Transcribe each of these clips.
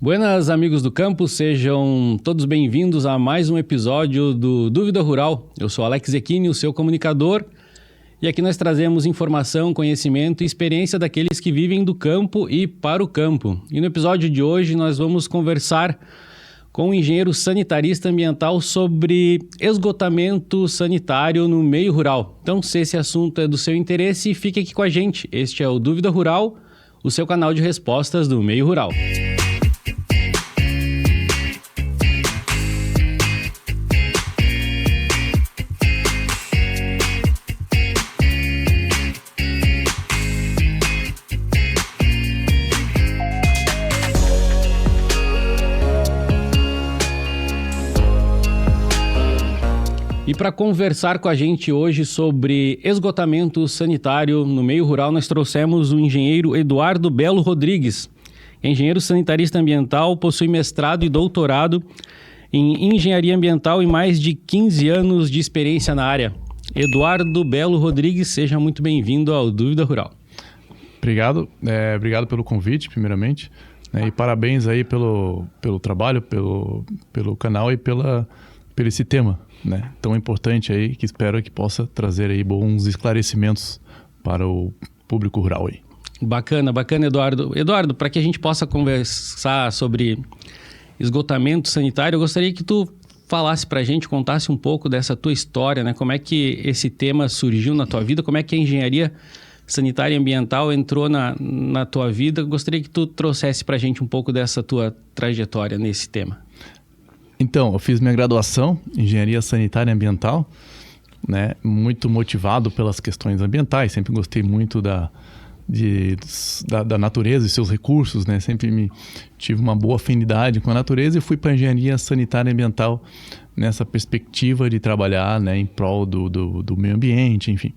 Buenas, amigos do campo, sejam todos bem-vindos a mais um episódio do Dúvida Rural. Eu sou Alex Zecchini, o seu comunicador, e aqui nós trazemos informação, conhecimento e experiência daqueles que vivem do campo e para o campo. E no episódio de hoje nós vamos conversar com um engenheiro sanitarista ambiental sobre esgotamento sanitário no meio rural. Então, se esse assunto é do seu interesse, fique aqui com a gente. Este é o Dúvida Rural, o seu canal de respostas do meio rural. E para conversar com a gente hoje sobre esgotamento sanitário no meio rural, nós trouxemos o engenheiro Eduardo Belo Rodrigues. Engenheiro sanitarista ambiental, possui mestrado e doutorado em engenharia ambiental e mais de 15 anos de experiência na área. Eduardo Belo Rodrigues, seja muito bem-vindo ao Dúvida Rural. Obrigado, obrigado pelo convite, primeiramente, né, e parabéns aí pelo trabalho, pelo canal e pelo esse tema, né, tão importante aí, que espero que possa trazer aí bons esclarecimentos para o público rural aí. Bacana, Eduardo. Eduardo, para que a gente possa conversar sobre esgotamento sanitário, eu gostaria que tu falasse para a gente, contasse um pouco dessa tua história, né? Como é que esse tema surgiu na tua vida, como é que a engenharia sanitária e ambiental entrou na tua vida. Eu gostaria que tu trouxesse para a gente um pouco dessa tua trajetória nesse tema. Então, eu fiz minha graduação em Engenharia Sanitária e Ambiental, né, muito motivado pelas questões ambientais, sempre gostei muito da natureza e seus recursos, né, sempre tive uma boa afinidade com a natureza e fui para a Engenharia Sanitária e Ambiental nessa perspectiva de trabalhar, né, em prol do meio ambiente, enfim.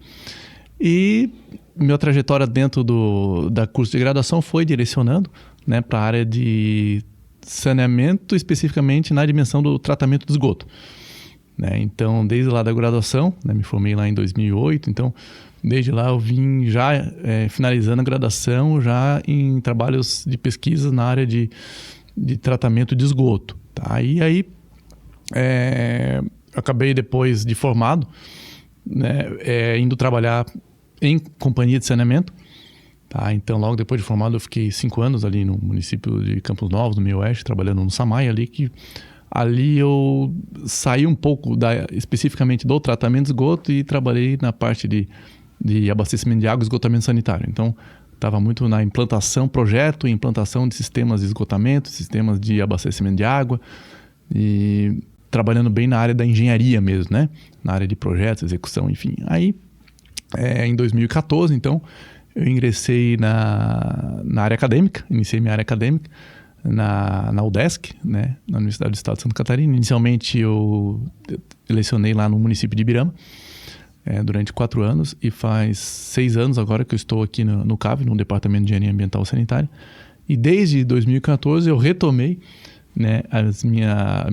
E minha trajetória dentro da curso de graduação foi direcionando, né, para a área de saneamento, especificamente na dimensão do tratamento de esgoto, né? Então, desde lá da graduação, né, me formei lá em 2008, então desde lá eu vim já finalizando a graduação já em trabalhos de pesquisa na área de tratamento de esgoto, tá? E aí acabei depois de formado, né, indo trabalhar em companhia de saneamento. Tá, então, logo depois de formado, eu fiquei 5 anos ali no município de Campos Novos, no meio oeste, trabalhando no SAMAI ali eu saí um pouco especificamente do tratamento de esgoto e trabalhei na parte de abastecimento de água e esgotamento sanitário. Então, estava muito na projeto e implantação de sistemas de esgotamento, sistemas de abastecimento de água e trabalhando bem na área da engenharia mesmo, né? Na área de projetos, execução, enfim. Aí, em 2014, então, eu ingressei na área acadêmica, iniciei minha área acadêmica na UDESC, né, na Universidade do Estado de Santa Catarina. Inicialmente eu lecionei lá no município de Ibirama durante 4 anos e faz 6 anos agora que eu estou aqui no CAV, no Departamento de Engenharia Ambiental e Sanitária. E desde 2014 eu retomei, né,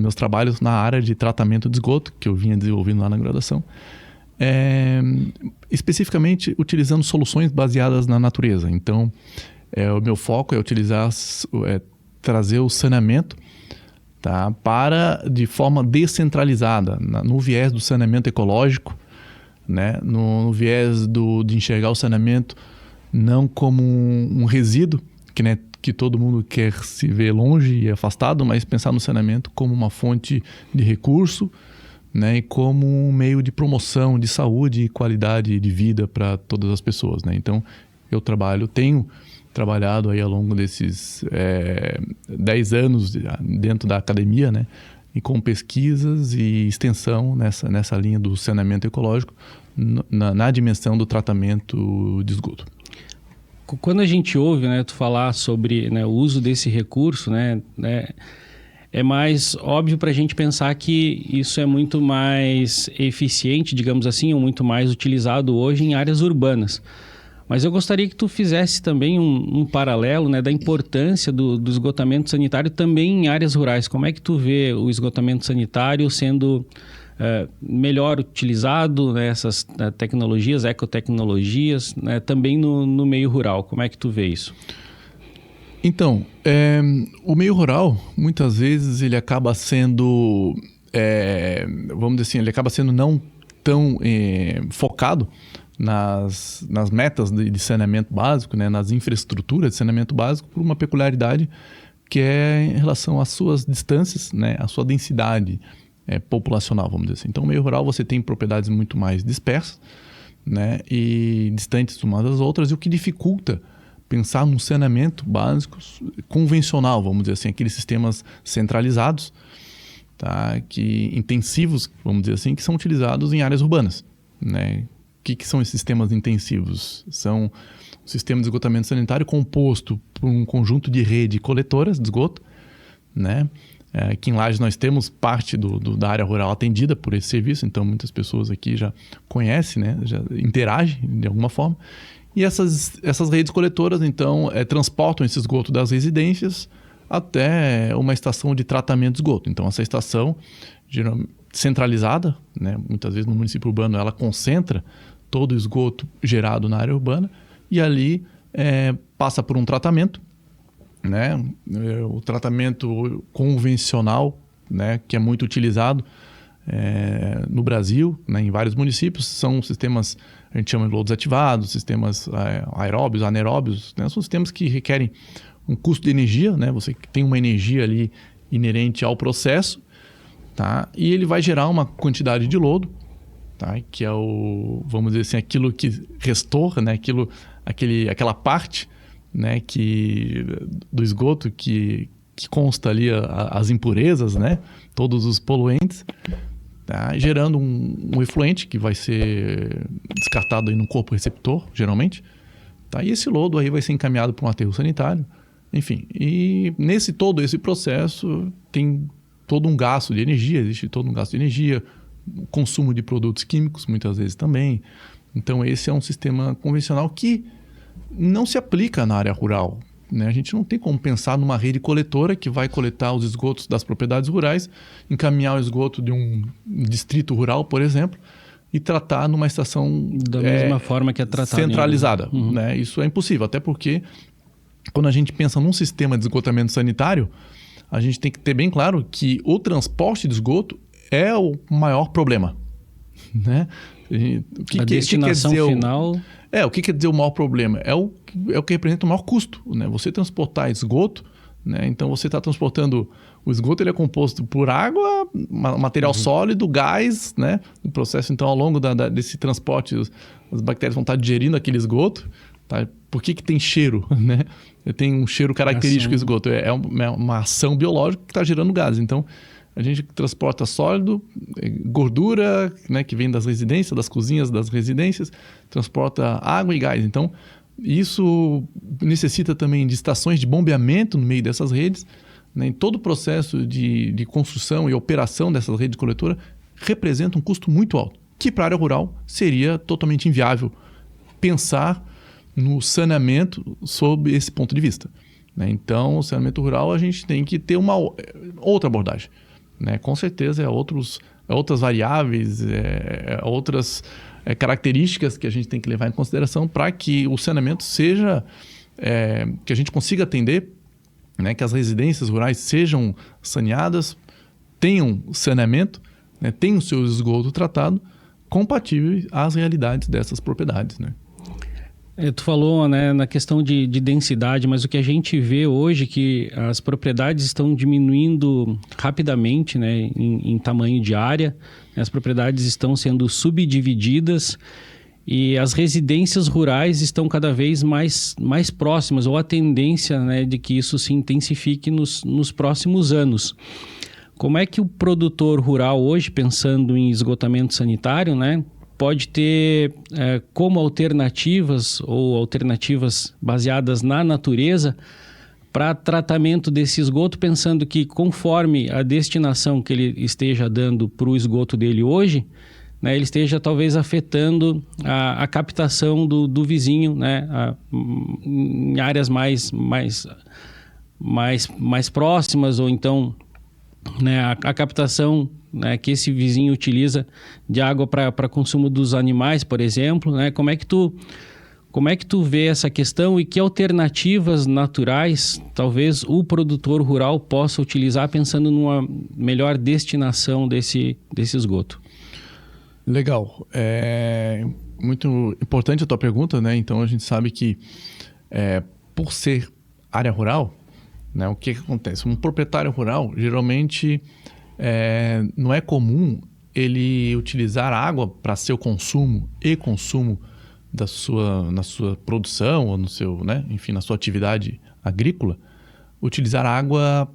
meus trabalhos na área de tratamento de esgoto, que eu vinha desenvolvendo lá na graduação. Especificamente utilizando soluções baseadas na natureza. Então, o meu foco é trazer o saneamento, tá, de forma descentralizada, no viés do saneamento ecológico, né, no viés de enxergar o saneamento não como um resíduo, que todo mundo quer se ver longe e afastado, mas pensar no saneamento como uma fonte de recurso, né, e como um meio de promoção de saúde e qualidade de vida para todas as pessoas, né? Então, tenho trabalhado aí ao longo desses 10 anos dentro da academia, né, e com pesquisas e extensão nessa linha do saneamento ecológico na dimensão do tratamento de esgoto. Quando a gente ouve, né, tu falar sobre, né, o uso desse recurso, né, é mais óbvio para a gente pensar que isso é muito mais eficiente, digamos assim, ou muito mais utilizado hoje em áreas urbanas. Mas eu gostaria que tu fizesse também um paralelo, né, da importância do esgotamento sanitário também em áreas rurais. Como é que tu vê o esgotamento sanitário sendo melhor utilizado, né, essas tecnologias, ecotecnologias, né, também no meio rural? Como é que tu vê isso? Então, o meio rural, muitas vezes, ele acaba sendo, vamos dizer assim, ele acaba sendo não tão focado nas metas de saneamento básico, né, nas infraestruturas de saneamento básico, por uma peculiaridade que é em relação às suas distâncias, né, à sua densidade populacional, vamos dizer assim. Então, no meio rural você tem propriedades muito mais dispersas, né, e distantes umas das outras, e o que dificulta pensar num saneamento básico convencional, vamos dizer assim, aqueles sistemas centralizados, tá, intensivos, vamos dizer assim, que são utilizados em áreas urbanas, né? O que são esses sistemas intensivos? São um sistema de esgotamento sanitário composto por um conjunto de rede coletoras de esgoto, né? Aqui em Lages nós temos parte da área rural atendida por esse serviço, então muitas pessoas aqui já conhecem, né? Já interagem de alguma forma. E essas redes coletoras, então, transportam esse esgoto das residências até uma estação de tratamento de esgoto. Então, essa estação, geralmente centralizada, né? Muitas vezes no município urbano, ela concentra todo o esgoto gerado na área urbana e ali passa por um tratamento, né? O tratamento convencional, né? Que é muito utilizado no Brasil, né? Em vários municípios, são sistemas, a gente chama de lodos ativados, sistemas aeróbios, anaeróbios, né? São sistemas que requerem um custo de energia, né? Você tem uma energia ali inerente ao processo, tá? E ele vai gerar uma quantidade de lodo, tá? Que é vamos dizer assim, aquilo que restou, né? Aquela parte, né? Do esgoto que consta ali as impurezas, né? Todos os poluentes, tá? Gerando um efluente que vai ser descartado aí no corpo receptor, geralmente, tá? E esse lodo aí vai ser encaminhado para um aterro sanitário, enfim. E todo esse processo tem todo um gasto de energia, existe todo um gasto de energia, consumo de produtos químicos muitas vezes também. Então esse é um sistema convencional que não se aplica na área rural, né? A gente não tem como pensar numa rede coletora que vai coletar os esgotos das propriedades rurais, encaminhar o esgoto de um distrito rural, por exemplo, e tratar numa estação da mesma forma que é tratado centralizada. Né? Isso é impossível, até porque quando a gente pensa num sistema de esgotamento sanitário, a gente tem que ter bem claro que o transporte de esgoto é o maior problema, né? A destinação final... O que quer dizer o maior problema? É o que representa o maior custo, né? Você transportar esgoto, né? Então você está transportando... O esgoto ele é composto por água, material sólido, gás, né? O processo, então, ao longo desse transporte, as bactérias vão estar digerindo aquele esgoto. Tá? Por que tem cheiro, né? Tem um cheiro característico do esgoto. É uma ação biológica que está gerando gases. Então, a gente transporta sólido, gordura, né, que vem das residências, das cozinhas das residências, transporta água e gás. Então, isso necessita também de estações de bombeamento no meio dessas redes. Né? Em todo o processo de construção e operação dessas redes coletoras representa um custo muito alto, que para a área rural seria totalmente inviável pensar no saneamento sob esse ponto de vista. Né? Então, o saneamento rural a gente tem que ter uma outra abordagem. Né? Com certeza, outras variáveis, outras características que a gente tem que levar em consideração para que o saneamento seja... que a gente consiga atender, né? Que as residências rurais sejam saneadas, tenham saneamento, né? Tenham o seu esgoto tratado, compatível às realidades dessas propriedades, né? Tu falou, né, na questão de densidade, mas o que a gente vê hoje é que as propriedades estão diminuindo rapidamente, né, em tamanho de área. As propriedades estão sendo subdivididas e as residências rurais estão cada vez mais próximas, ou a tendência, né, de que isso se intensifique nos próximos anos. Como é que o produtor rural hoje, pensando em esgotamento sanitário, né, pode ter como alternativas ou alternativas baseadas na natureza para tratamento desse esgoto, pensando que conforme a destinação que ele esteja dando para o esgoto dele hoje, né, ele esteja talvez afetando a captação do vizinho, né, em áreas mais próximas, ou então, né, a captação, né, que esse vizinho utiliza de água para consumo dos animais, por exemplo, né? Como é que tu Como é que tu vê essa questão e que alternativas naturais talvez o produtor rural possa utilizar pensando numa melhor destinação desse esgoto? Legal. É muito importante a tua pergunta, né? Então a gente sabe que por ser área rural, né, o que acontece? Um proprietário rural, geralmente, não é comum ele utilizar água para seu consumo e consumo na sua produção ou no seu, né, enfim, na sua atividade agrícola, utilizar água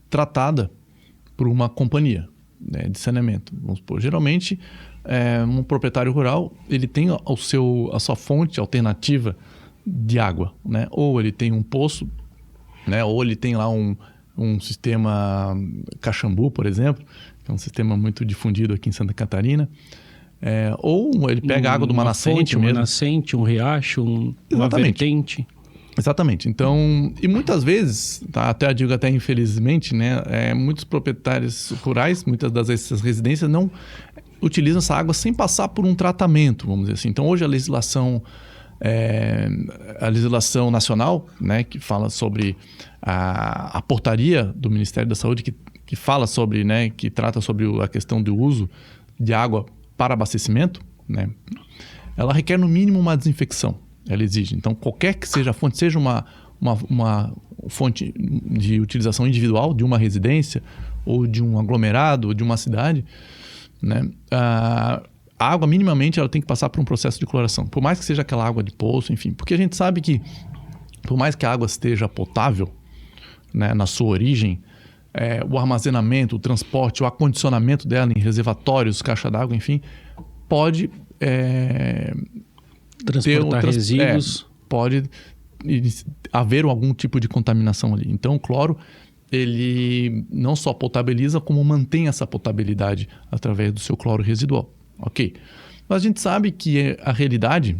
tratada por uma companhia, né, de saneamento. Vamos supor, geralmente, um proprietário rural ele tem a sua fonte alternativa de água, né? Ou ele tem um poço, né? Ou ele tem lá um sistema Caxambu, por exemplo, que é um sistema muito difundido aqui em Santa Catarina. Ou ele pega a água de uma nascente fonte, mesmo. Uma nascente, um riacho, uma vertente. Exatamente. Então, e muitas vezes, tá, até eu digo até infelizmente, né, muitos proprietários rurais, muitas dessas residências não utilizam essa água sem passar por um tratamento, vamos dizer assim. Então, hoje a legislação nacional, né, que fala sobre a portaria do Ministério da Saúde, que fala sobre, né, que trata sobre a questão do uso de água para abastecimento, né, ela requer no mínimo uma desinfecção. Ela exige. Então, qualquer que seja a fonte, seja uma fonte de utilização individual de uma residência ou de um aglomerado ou de uma cidade, né, a água minimamente ela tem que passar por um processo de cloração. Por mais que seja aquela água de poço, enfim. Porque a gente sabe que, por mais que a água esteja potável, né, na sua origem, o armazenamento, o transporte, o acondicionamento dela em reservatórios, caixa d'água, enfim, pode transportar resíduos. Pode haver algum tipo de contaminação ali. Então, o cloro, ele não só potabiliza, como mantém essa potabilidade através do seu cloro residual. Ok. Mas a gente sabe que a realidade,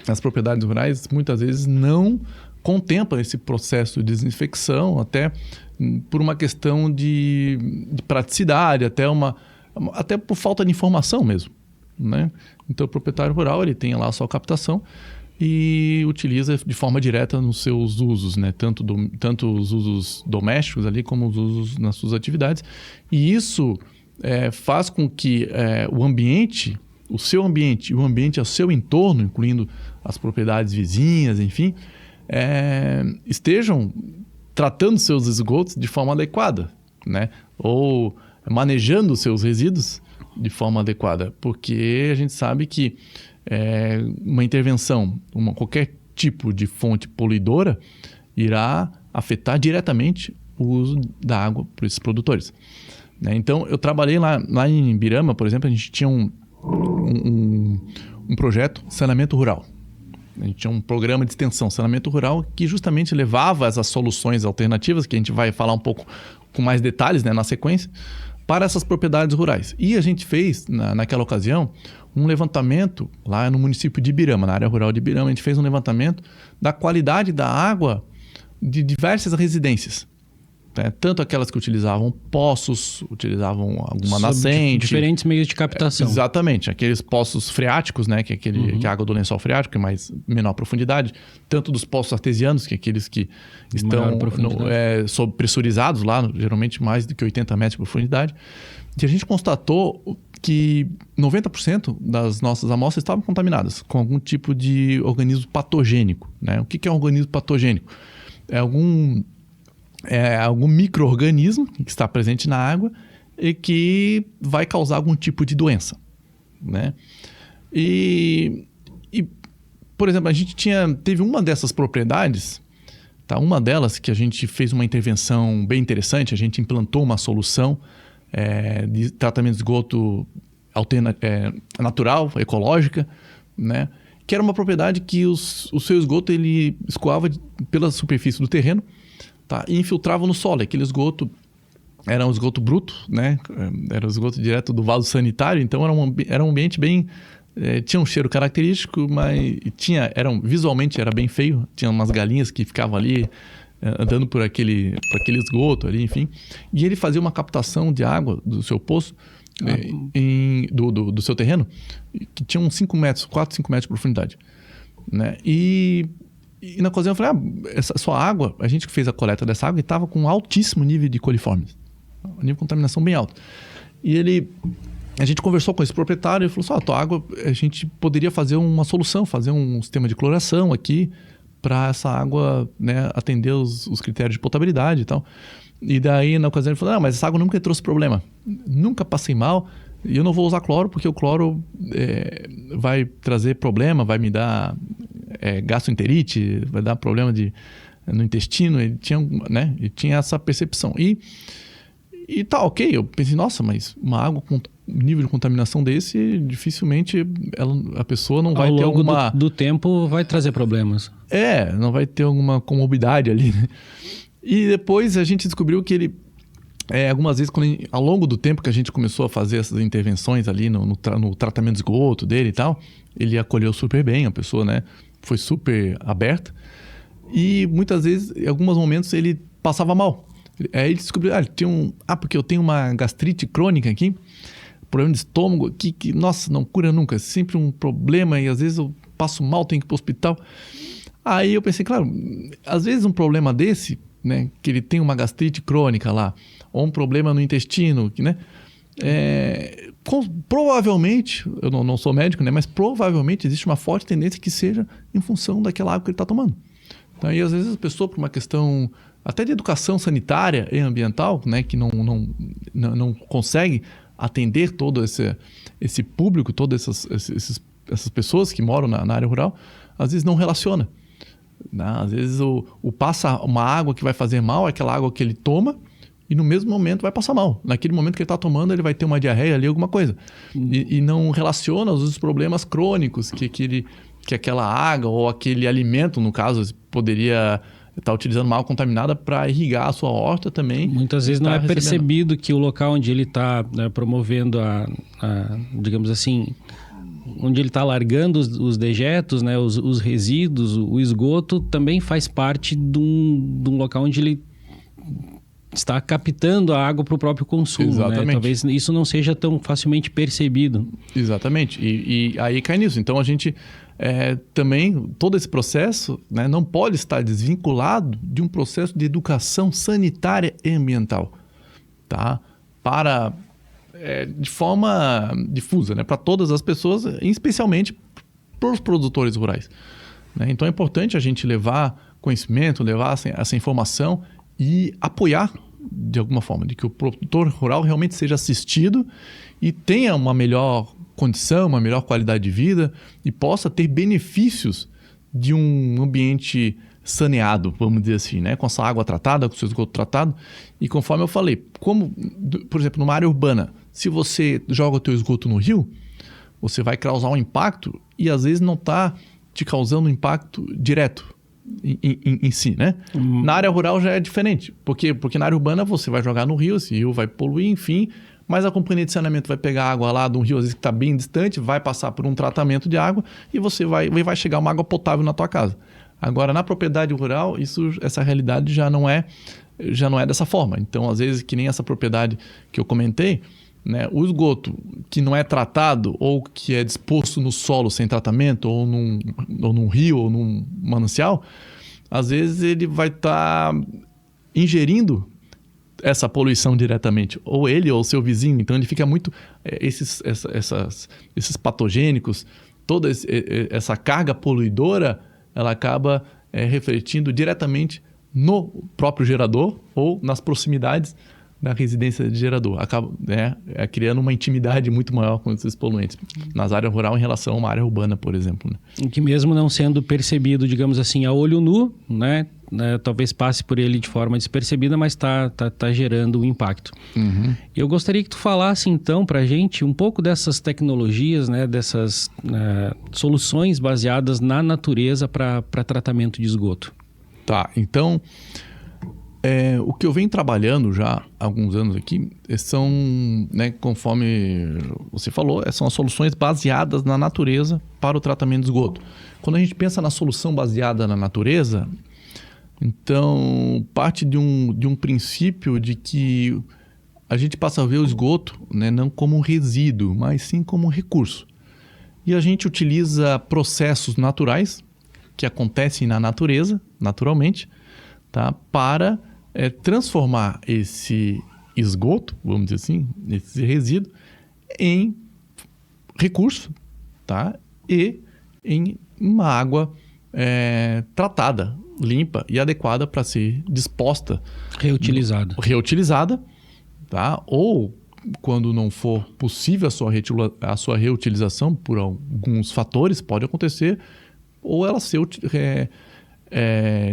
as propriedades rurais, muitas vezes não contempla esse processo de desinfecção, até por uma questão de praticidade, até por falta de informação mesmo, né? Então, o proprietário rural ele tem lá a sua captação e utiliza de forma direta nos seus usos, né? Tanto os usos domésticos ali como os usos nas suas atividades. E isso faz com que o seu ambiente e o ambiente ao seu entorno, incluindo as propriedades vizinhas, enfim, estejam tratando seus esgotos de forma adequada, né? Ou manejando os seus resíduos de forma adequada, porque a gente sabe que uma intervenção, qualquer tipo de fonte poluidora irá afetar diretamente o uso da água por esses produtores, né? Então, eu trabalhei lá em Birama, por exemplo, a gente tinha um projeto saneamento rural. A gente tinha um programa de extensão saneamento rural que justamente levava essas soluções alternativas, que a gente vai falar um pouco com mais detalhes, né, na sequência, para essas propriedades rurais. E a gente fez, naquela ocasião, um levantamento lá no município de Birama, na área rural de Birama. A gente fez um levantamento da qualidade da água de diversas residências, né? Tanto aquelas que utilizavam poços, utilizavam alguma nascente. Diferentes meios de captação. Exatamente. Aqueles poços freáticos, né? Que é que é a água do lençol freático, que é menor profundidade. Tanto dos poços artesianos, que é aqueles que estão pressurizados lá, geralmente mais do que 80 metros de profundidade. E a gente constatou que 90% das nossas amostras estavam contaminadas com algum tipo de organismo patogênico, né? O que é um organismo patogênico? É algum micro-organismo que está presente na água e que vai causar algum tipo de doença, né? E por exemplo, a gente teve uma dessas propriedades, tá? Uma delas que a gente fez uma intervenção bem interessante, a gente implantou uma solução de tratamento de esgoto natural, ecológica, né? Que era uma propriedade que o seu esgoto ele escoava pela superfície do terreno, tá? E infiltrava no solo. Aquele esgoto era um esgoto bruto, né? Era um esgoto direto do vaso sanitário, então era um ambiente bem... tinha um cheiro característico, mas visualmente era bem feio. Tinha umas galinhas que ficavam ali andando por aquele esgoto ali, enfim. E ele fazia uma captação de água do seu poço, do seu terreno, que tinha uns 4, 5 metros de profundidade. né? E na ocasião eu falei, essa sua água, a gente que fez a coleta dessa água estava com um altíssimo nível de coliformes, um nível de contaminação bem alto. E a gente conversou com esse proprietário e falou assim, tua água, a gente poderia fazer uma solução, fazer um sistema de cloração aqui para essa água, né, atender os critérios de potabilidade e tal. E daí, na ocasião, ele falou, mas essa água nunca trouxe problema. Nunca passei mal e eu não vou usar cloro porque o cloro vai trazer problema, vai me dar gastroenterite, vai dar problema no intestino. Ele tinha essa percepção. E tá, ok. Eu pensei, nossa, mas uma água com nível de contaminação desse, dificilmente a pessoa não vai ter alguma... Ao longo do tempo vai trazer problemas. Não vai ter alguma comorbidade ali, né? E depois a gente descobriu que ele... algumas vezes, ao longo do tempo que a gente começou a fazer essas intervenções ali no tratamento de esgoto dele e tal, ele acolheu super bem, a pessoa, né, foi super aberta. E muitas vezes, em alguns momentos, ele passava mal. Aí ele descobriu, porque eu tenho uma gastrite crônica aqui, problema de estômago aqui, que, nossa, não cura nunca, é sempre um problema e às vezes eu passo mal, tenho que ir para o hospital. Aí eu pensei, claro, às vezes um problema desse, né, que ele tem uma gastrite crônica lá, ou um problema no intestino, né, provavelmente, eu não sou médico, né, mas provavelmente existe uma forte tendência que seja em função daquela água que ele está tomando. Então, aí às vezes a pessoa, por uma questão até de educação sanitária e ambiental, né, que não consegue atender todo esse público, todas essas pessoas que moram na área rural, às vezes não relaciona. Né? Às vezes passa uma água que vai fazer mal, aquela água que ele toma, e no mesmo momento vai passar mal. Naquele momento que ele está tomando, ele vai ter uma diarreia ali, alguma coisa. E não relaciona os problemas crônicos que aquela água ou aquele alimento, no caso, poderia estar utilizando uma água contaminada para irrigar a sua horta também. Muitas vezes não é percebido que o local onde ele está promovendo digamos assim, onde ele está largando os dejetos, né, os resíduos, o esgoto, também faz parte de um local onde ele está captando a água para o próprio consumo. Exatamente. Né? Talvez isso não seja tão facilmente percebido. Exatamente. E aí cai nisso. Então a gente também, todo esse processo, né, não pode estar desvinculado de um processo de educação sanitária e ambiental, tá? De forma difusa, né? Para todas as pessoas, especialmente para os produtores rurais. Né? Então é importante a gente levar conhecimento, levar essa informação e apoiar de alguma forma, de que o produtor rural realmente seja assistido e tenha uma melhor condição, uma melhor qualidade de vida e possa ter benefícios de um ambiente saneado, vamos dizer assim, né? Com essa água tratada, com o seu esgoto tratado. E conforme eu falei, por exemplo, numa área urbana, se você joga o teu esgoto no rio, você vai causar um impacto e às vezes não está te causando um impacto direto em si, né? Na área rural já é diferente, porque na área urbana você vai jogar no rio, esse rio vai poluir, enfim, mas a companhia de saneamento vai pegar água lá de um rio, às vezes que está bem distante, vai passar por um tratamento de água e vai chegar uma água potável na tua casa. Agora, na propriedade rural, essa realidade já não é dessa forma. Então, às vezes, que nem essa propriedade que eu comentei, né, o esgoto que não é tratado ou que é disposto no solo sem tratamento ou num rio ou num manancial, às vezes ele vai estar ingerindo essa poluição diretamente, ou ele ou seu vizinho. Então ele fica muito... esses patogênicos, toda essa carga poluidora, ela acaba refletindo diretamente no próprio gerador ou nas proximidades da residência de gerador. Acaba criando uma intimidade muito maior com esses poluentes nas áreas rurais em relação a uma área urbana, por exemplo. Né? Que mesmo não sendo percebido, digamos assim, a olho nu, né? Talvez passe por ele de forma despercebida, mas está gerando um impacto. Uhum. Eu gostaria que tu falasse, então, para a gente um pouco dessas tecnologias, né? Dessas soluções baseadas na natureza para tratamento de esgoto. Tá, então... o que eu venho trabalhando já há alguns anos aqui são, né, conforme você falou, são as soluções baseadas na natureza para o tratamento de esgoto. Quando a gente pensa na solução baseada na natureza, então parte de um princípio de que a gente passa a ver o esgoto, né, não como um resíduo, mas sim como um recurso. E a gente utiliza processos naturais que acontecem na natureza, naturalmente, tá? Para transformar esse esgoto, vamos dizer assim, esse resíduo, em recurso, tá? E em uma água tratada, limpa e adequada para ser disposta. Reutilizada, tá? Ou, quando não for possível a sua reutilização por alguns fatores, pode acontecer, ou ela ser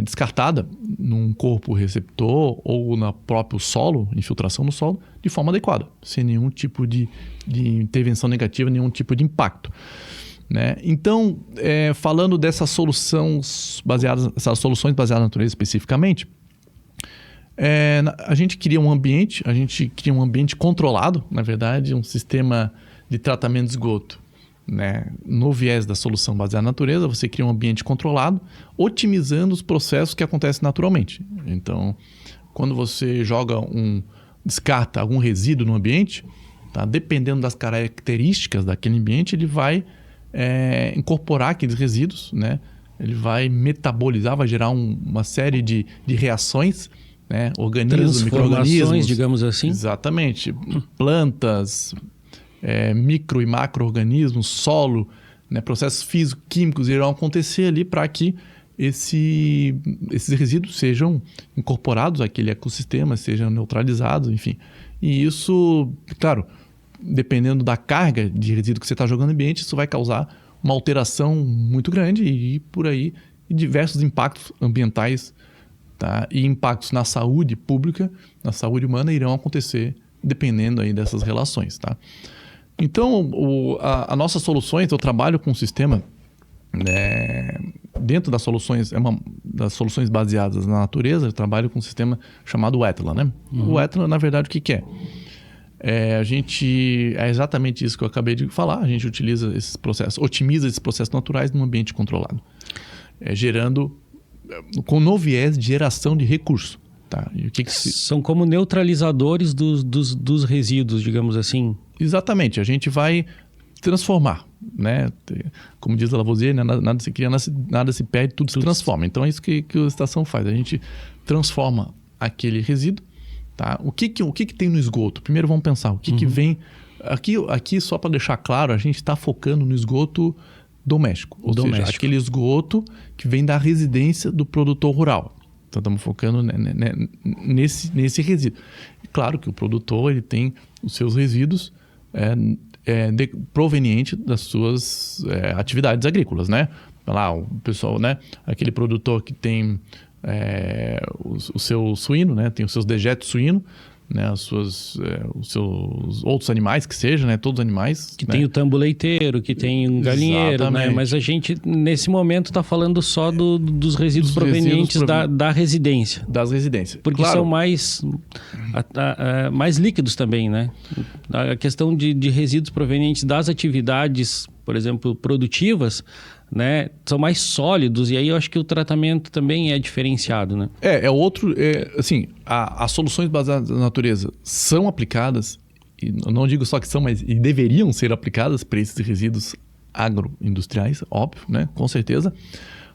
descartada num corpo receptor ou no próprio solo, infiltração no solo, de forma adequada, sem nenhum tipo de intervenção negativa, nenhum tipo de impacto. Né? Então, falando dessas soluções baseadas na natureza especificamente, a gente cria um ambiente controlado, na verdade, um sistema de tratamento de esgoto. Né? No viés da solução baseada na natureza, você cria um ambiente controlado, otimizando os processos que acontecem naturalmente. Então, quando você descarta algum resíduo no ambiente, tá? Dependendo das características daquele ambiente, ele vai incorporar aqueles resíduos, né? Ele vai metabolizar, vai gerar uma série de reações, né? Organismos, micro-organismos, digamos assim. Exatamente. Plantas, micro e macro-organismos, solo, né? Processos físico-químicos irão acontecer ali para que esses resíduos sejam incorporados àquele ecossistema, sejam neutralizados, enfim. E isso, claro, dependendo da carga de resíduo que você está jogando no ambiente, isso vai causar uma alteração muito grande e por aí diversos impactos ambientais, tá? E impactos na saúde pública, na saúde humana irão acontecer dependendo aí dessas relações, tá? Então, as nossas soluções, eu trabalho com um sistema dentro das soluções baseadas na natureza, eu trabalho com um sistema chamado Etla, né? O Etla, na verdade, o que é? É exatamente isso que eu acabei de falar. A gente utiliza esses processos, otimiza esses processos naturais num ambiente controlado, gerando no viés de geração de recurso. Tá? E São como neutralizadores dos resíduos, digamos assim. Exatamente. A gente vai transformar, né? Como diz a Lavoisier, né? Nada se cria, nada se perde, tudo se transforma. Então é isso que a estação faz. A gente transforma aquele resíduo. Tá? O que tem no esgoto? Primeiro vamos pensar, o que vem... Aqui, só para deixar claro, a gente está focando no esgoto doméstico. Ou seja, aquele esgoto que vem da residência do produtor rural. Então estamos focando nesse resíduo. Claro que o produtor ele tem os seus resíduos provenientes das suas atividades agrícolas, né? Lá, o pessoal, né? Aquele produtor que tem... o seu suíno, né? Tem os seus dejetos suíno, né? Os seus outros animais que sejam, né? Todos os animais. Que tem o tambo leiteiro, que tem um galinheiro, né? Mas a gente, nesse momento, está falando só dos resíduos provenientes da residência. Das residências. Porque são mais líquidos também, né? A questão de resíduos provenientes das atividades, por exemplo, produtivas, né, são mais sólidos, e aí eu acho que o tratamento também é diferenciado, né? Assim, as soluções baseadas na natureza são aplicadas, e eu não digo só que são, mas e deveriam ser aplicadas para esses resíduos agroindustriais, óbvio, né, com certeza,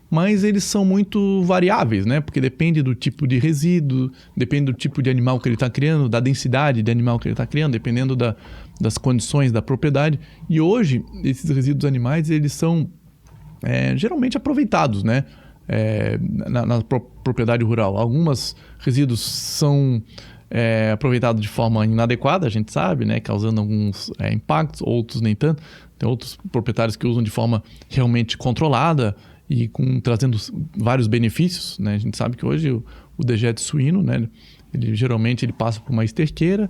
mas eles são muito variáveis, né, porque depende do tipo de resíduo, depende do tipo de animal que ele está criando, da densidade de animal que ele está criando, dependendo das condições da propriedade. E hoje, esses resíduos animais, eles são geralmente aproveitados, né? Na propriedade rural. Alguns resíduos são aproveitados de forma inadequada, a gente sabe, né? Causando alguns impactos, outros nem tanto. Tem outros proprietários que usam de forma realmente controlada e trazendo vários benefícios, né? A gente sabe que hoje o dejeto suíno, né? Geralmente ele passa por uma esterqueira,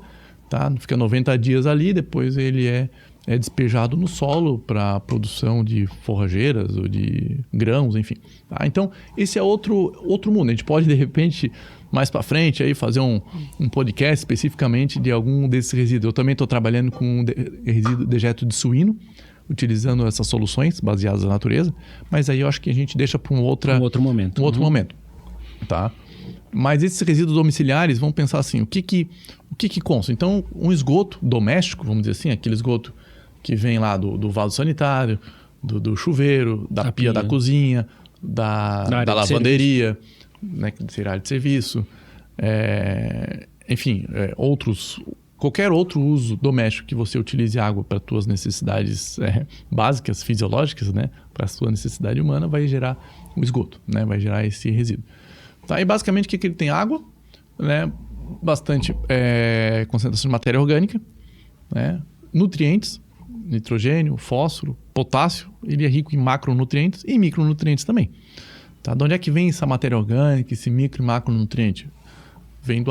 tá? Fica 90 dias ali, depois ele é despejado no solo para a produção de forrageiras ou de grãos, enfim. Tá? Então, esse é outro mundo. A gente pode, de repente, mais para frente, aí, fazer um podcast especificamente de algum desses resíduos. Eu também estou trabalhando com resíduo dejeto de suíno, utilizando essas soluções baseadas na natureza, mas aí eu acho que a gente deixa para um outro momento. Tá? Mas esses resíduos domiciliares, vamos pensar assim, o que consta? Então, um esgoto doméstico, vamos dizer assim, aquele esgoto que vem lá do vaso sanitário, do chuveiro, da pia da cozinha, da lavanderia, né, que seria área de serviço, enfim, qualquer outro uso doméstico que você utilize água para as suas necessidades básicas, fisiológicas, né, para a sua necessidade humana, vai gerar um esgoto, né, vai gerar esse resíduo. Tá? E basicamente o que ele tem? Água, né, bastante concentração de matéria orgânica, né, nutrientes, nitrogênio, fósforo, potássio. Ele é rico em macronutrientes e micronutrientes também. Tá? De onde é que vem essa matéria orgânica, esse micro e macronutriente? Vem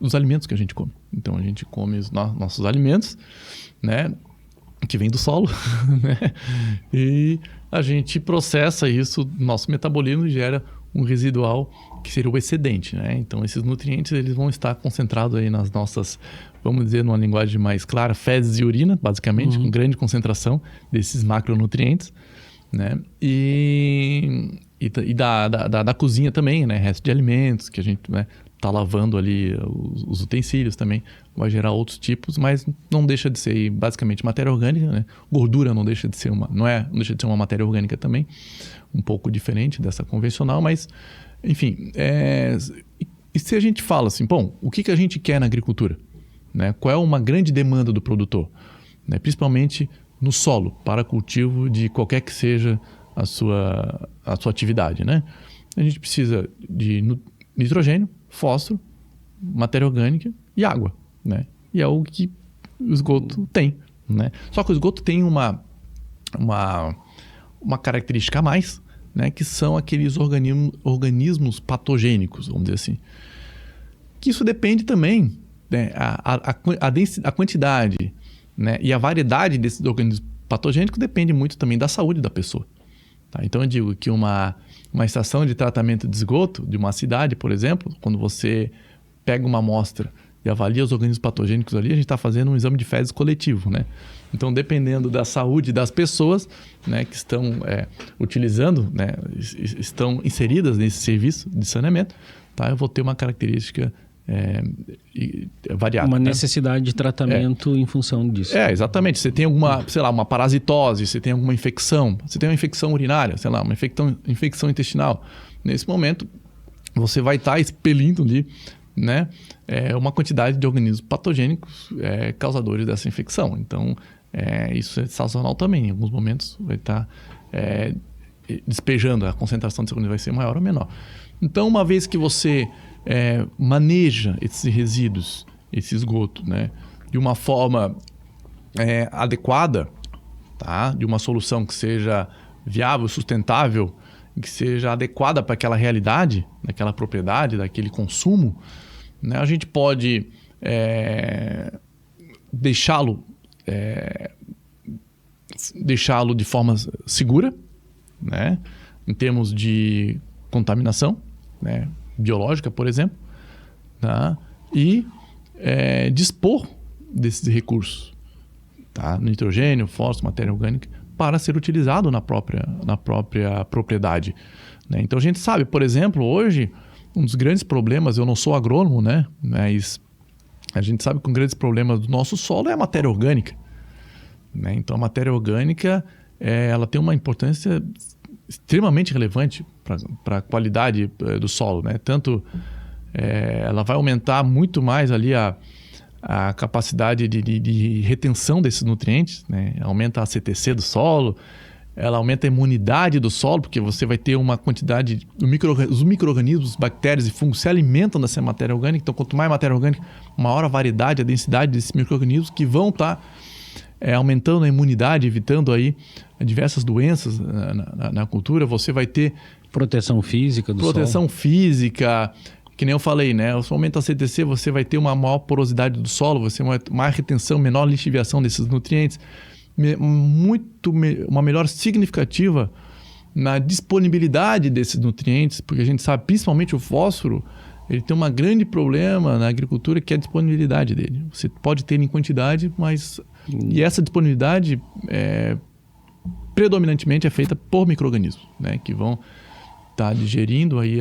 dos alimentos que a gente come. Então a gente come os nossos alimentos, né, que vem do solo, né, e a gente processa isso no nosso metabolismo e gera um residual que seria o excedente, né? Então esses nutrientes eles vão estar concentrados aí nas nossas, vamos dizer numa linguagem mais clara, fezes e urina, basicamente, com grande concentração desses macronutrientes, né? E da cozinha também, né? Resto de alimentos que a gente, né, tá lavando ali os utensílios também, vai gerar outros tipos, mas não deixa de ser basicamente matéria orgânica, né? Gordura não deixa de ser não deixa de ser uma matéria orgânica também, um pouco diferente dessa convencional, mas enfim, e se a gente fala assim, bom, o que a gente quer na agricultura? Né? Qual é uma grande demanda do produtor? Né? Principalmente no solo, para cultivo de qualquer que seja a sua atividade, né? A gente precisa de nitrogênio, fósforo, matéria orgânica e água, né? E é o que o esgoto tem, né? Só que o esgoto tem uma característica a mais, né? Que são aqueles organismos patogênicos, vamos dizer assim. Que isso depende também, né? A quantidade, né? E a variedade desses organismos patogênicos depende muito também da saúde da pessoa. Tá? Então eu digo que uma estação de tratamento de esgoto de uma cidade, por exemplo, quando você pega uma amostra e avalia os organismos patogênicos ali, a gente está fazendo um exame de fezes coletivo, né? Então, dependendo da saúde das pessoas, né, que estão utilizando, né, estão inseridas nesse serviço de saneamento, tá? Eu vou ter uma característica variada. Uma né? necessidade de tratamento em função disso. Exatamente. Você tem alguma, sei lá, uma parasitose, você tem alguma infecção, você tem uma infecção urinária, sei lá, uma infecção intestinal. Nesse momento, você vai estar expelindo ali, né, uma quantidade de organismos patogênicos causadores dessa infecção. Então, isso é sazonal também. Em alguns momentos vai estar despejando, a concentração de organismos vai ser maior ou menor. Então, uma vez que você maneja esses resíduos, esse esgoto, né, de uma forma adequada, tá? De uma solução que seja viável, sustentável, que seja adequada para aquela realidade, daquela propriedade, daquele consumo, né, a gente pode deixá-lo de forma segura, né, em termos de contaminação, né, biológica, por exemplo, tá? E dispor desses recursos, tá? Nitrogênio, fósforo, matéria orgânica, para ser utilizado na própria propriedade, né? Então a gente sabe, por exemplo, hoje, um dos grandes problemas, eu não sou agrônomo, né? Mas a gente sabe que um grandes problemas do nosso solo é a matéria orgânica, né? Então a matéria orgânica ela tem uma importância extremamente relevante para a qualidade do solo, né? Tanto ela vai aumentar muito mais ali a capacidade de retenção desses nutrientes, né? Aumenta a CTC do solo, ela aumenta a imunidade do solo, porque você vai ter uma quantidade... Os micro-organismos, bactérias e fungos se alimentam dessa matéria orgânica, então quanto mais matéria orgânica, maior a variedade, a densidade desses micro-organismos que vão estar aumentando a imunidade, evitando aí diversas doenças na cultura. Você vai ter... Proteção física do solo. Proteção física, que nem eu falei, né? Se aumenta a CTC, você vai ter uma maior porosidade do solo, você vai ter mais retenção, menor lixiviação desses nutrientes, uma melhor significativa na disponibilidade desses nutrientes, porque a gente sabe, principalmente o fósforo, ele tem um grande problema na agricultura, que é a disponibilidade dele. Você pode ter em quantidade, mas... E essa disponibilidade predominantemente é feita por micro-organismos, né? Que vão estar digerindo, aí,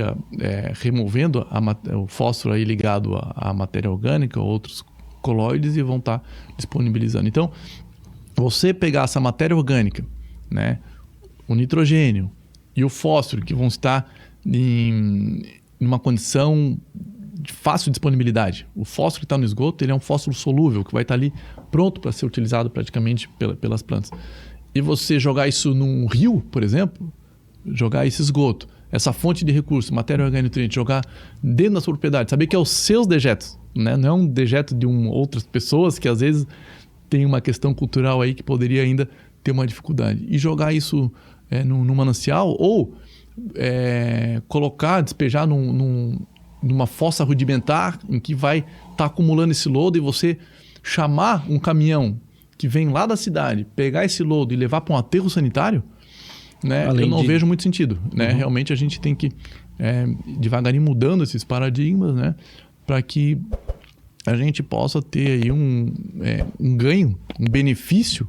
removendo o fósforo aí ligado à matéria orgânica, outros colóides, e vão estar disponibilizando. Então, você pegar essa matéria orgânica, né, o nitrogênio e o fósforo, que vão estar em uma condição de fácil disponibilidade. O fósforo que está no esgoto, ele é um fósforo solúvel, que vai estar ali pronto para ser utilizado praticamente pelas plantas. E você jogar isso num rio, por exemplo, jogar esse esgoto, essa fonte de recurso, matéria orgânica e nutriente, jogar dentro da sua propriedade, saber que é os seus dejetos, né? Não é um dejeto de outras pessoas que às vezes tem uma questão cultural aí que poderia ainda ter uma dificuldade. E jogar isso no manancial ou colocar, despejar numa fossa rudimentar em que vai estar acumulando esse lodo e você chamar um caminhão que vem lá da cidade, pegar esse lodo e levar para um aterro sanitário, né? Eu não vejo muito sentido. Né? Realmente a gente tem que devagarinho mudando esses paradigmas, né? Para que a gente possa ter aí um ganho, um benefício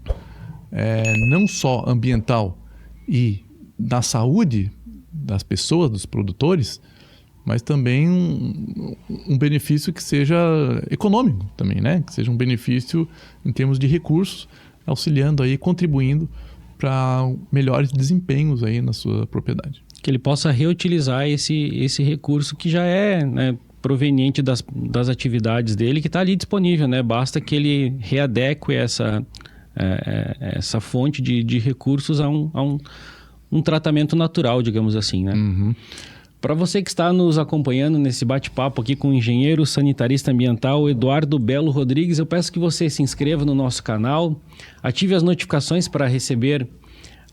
não só ambiental e da saúde das pessoas, dos produtores, mas também um benefício que seja econômico também, né? Que seja um benefício em termos de recursos, auxiliando aí, contribuindo para melhores desempenhos aí na sua propriedade. Que ele possa reutilizar esse recurso que já é, né, proveniente das atividades dele, que está ali disponível, né? Basta que ele readeque essa fonte de recursos a um tratamento natural, digamos assim, né? Uhum. Para você que está nos acompanhando nesse bate-papo aqui com o engenheiro sanitarista ambiental Eduardo Belo Rodrigues, eu peço que você se inscreva no nosso canal, ative as notificações para receber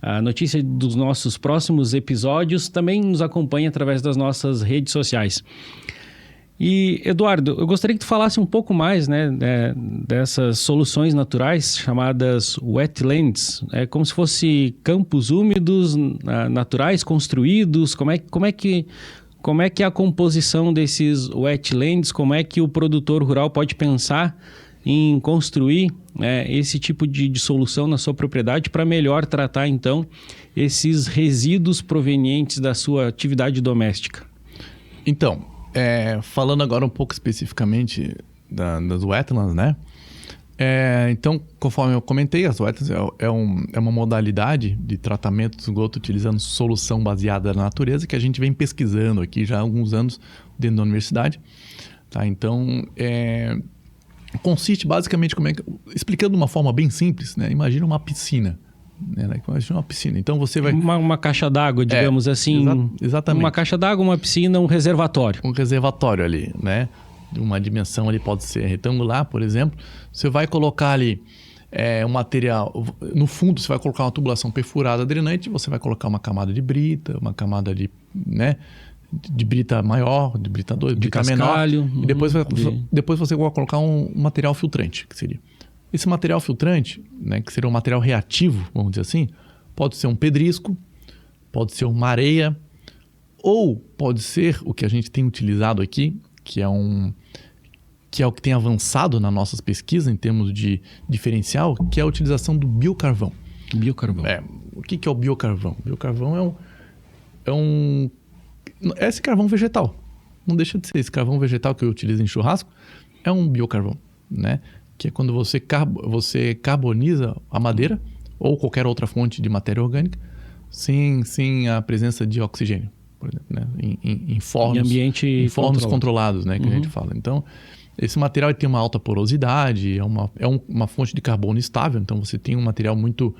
a notícia dos nossos próximos episódios, também nos acompanhe através das nossas redes sociais. E, Eduardo, eu gostaria que tu falasse um pouco mais, né, dessas soluções naturais chamadas wetlands, como se fosse campos úmidos naturais construídos. Como é que é a composição desses wetlands? Como é que o produtor rural pode pensar em construir esse tipo de solução na sua propriedade para melhor tratar, então, esses resíduos provenientes da sua atividade doméstica? Então, falando agora um pouco especificamente das wetlands, né? Então, conforme eu comentei, as wetlands é uma modalidade de tratamento de esgoto utilizando solução baseada na natureza que a gente vem pesquisando aqui já há alguns anos dentro da universidade. Tá? Então, consiste basicamente, explicando de uma forma bem simples, né? Imagina uma piscina. Imagina uma piscina. Então você vai... Uma caixa d'água, digamos assim. Exatamente. Uma caixa d'água, uma piscina, um reservatório. Um reservatório ali, né? De uma dimensão ali pode ser retangular, por exemplo. Você vai colocar ali um material... No fundo, você vai colocar uma tubulação perfurada drenante, você vai colocar uma camada de brita, uma camada de brita maior, de brita 2, de brita cascalho, menor. E depois você vai colocar um material filtrante, que seria... Esse material filtrante, né, que seria um material reativo, vamos dizer assim, pode ser um pedrisco, pode ser uma areia, ou pode ser o que a gente tem utilizado aqui, que é o que tem avançado nas nossas pesquisas em termos de diferencial, que é a utilização do biocarvão. Biocarvão. O que é o biocarvão? O biocarvão é esse carvão vegetal. Não deixa de ser esse carvão vegetal que eu utilizo em churrasco, é um biocarvão, né? Que é quando você carboniza a madeira ou qualquer outra fonte de matéria orgânica sem a presença de oxigênio, por exemplo, né? em fornos controlados, né? Que a gente fala. Então, esse material tem uma alta porosidade, é uma fonte de carbono estável, então você tem um material muito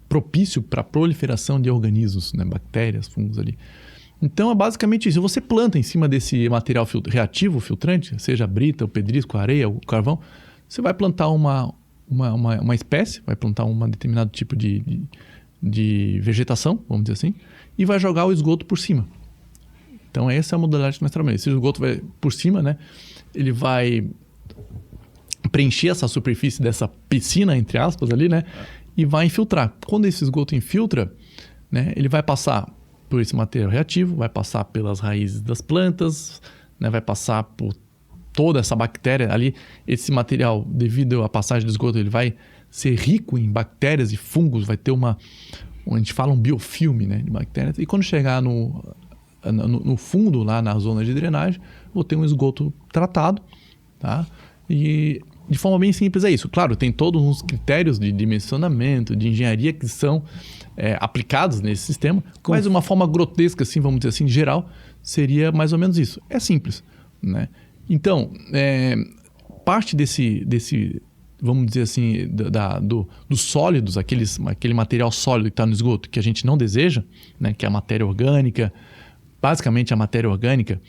propício para a proliferação de organismos, né? Bactérias, fungos ali. Então, é basicamente isso. Você planta em cima desse material reativo, filtrante, seja a brita, o pedrisco, a areia, o carvão, você vai plantar uma espécie, vai plantar um determinado tipo de vegetação, vamos dizer assim, e vai jogar o esgoto por cima. Então, essa é a modalidade que nós trabalhamos. Esse esgoto vai por cima, né? Ele vai preencher essa superfície dessa piscina, entre aspas, ali, né? E vai infiltrar. Quando esse esgoto infiltra, né, ele vai passar por esse material reativo, vai passar pelas raízes das plantas, né, vai passar por toda essa bactéria ali. Esse material, devido à passagem do esgoto, ele vai ser rico em bactérias e fungos, vai ter a gente fala um biofilme, né, de bactérias. E quando chegar no fundo, lá na zona de drenagem, vou ter um esgoto tratado, tá? E de forma bem simples, é isso. Claro, tem todos uns critérios de dimensionamento, de engenharia que são aplicados nesse sistema, mas de uma forma grotesca, assim, vamos dizer assim, geral, seria mais ou menos isso. É simples, né? Então, parte desse, vamos dizer assim, dos sólidos, aquele material sólido que está no esgoto, que a gente não deseja, né? Que é a matéria orgânica, basicamente a matéria orgânica,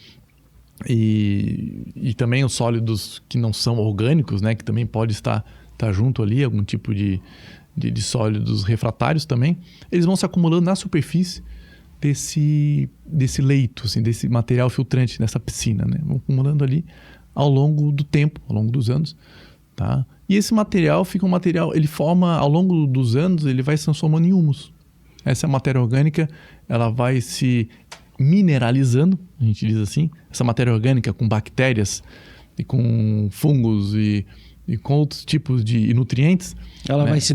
e também os sólidos que não são orgânicos, né? Que também pode estar junto ali, algum tipo de sólidos refratários também, eles vão se acumulando na superfície desse leito, assim, desse material filtrante, dessa piscina, né? Vão acumulando ali ao longo do tempo, ao longo dos anos, tá? E esse material fica um material, ele forma, ao longo dos anos, ele vai se transformando em humus. Essa matéria orgânica, ela vai se mineralizando, a gente diz assim, essa matéria orgânica com bactérias e com fungos e com outros tipos de nutrientes. Ela, né, vai se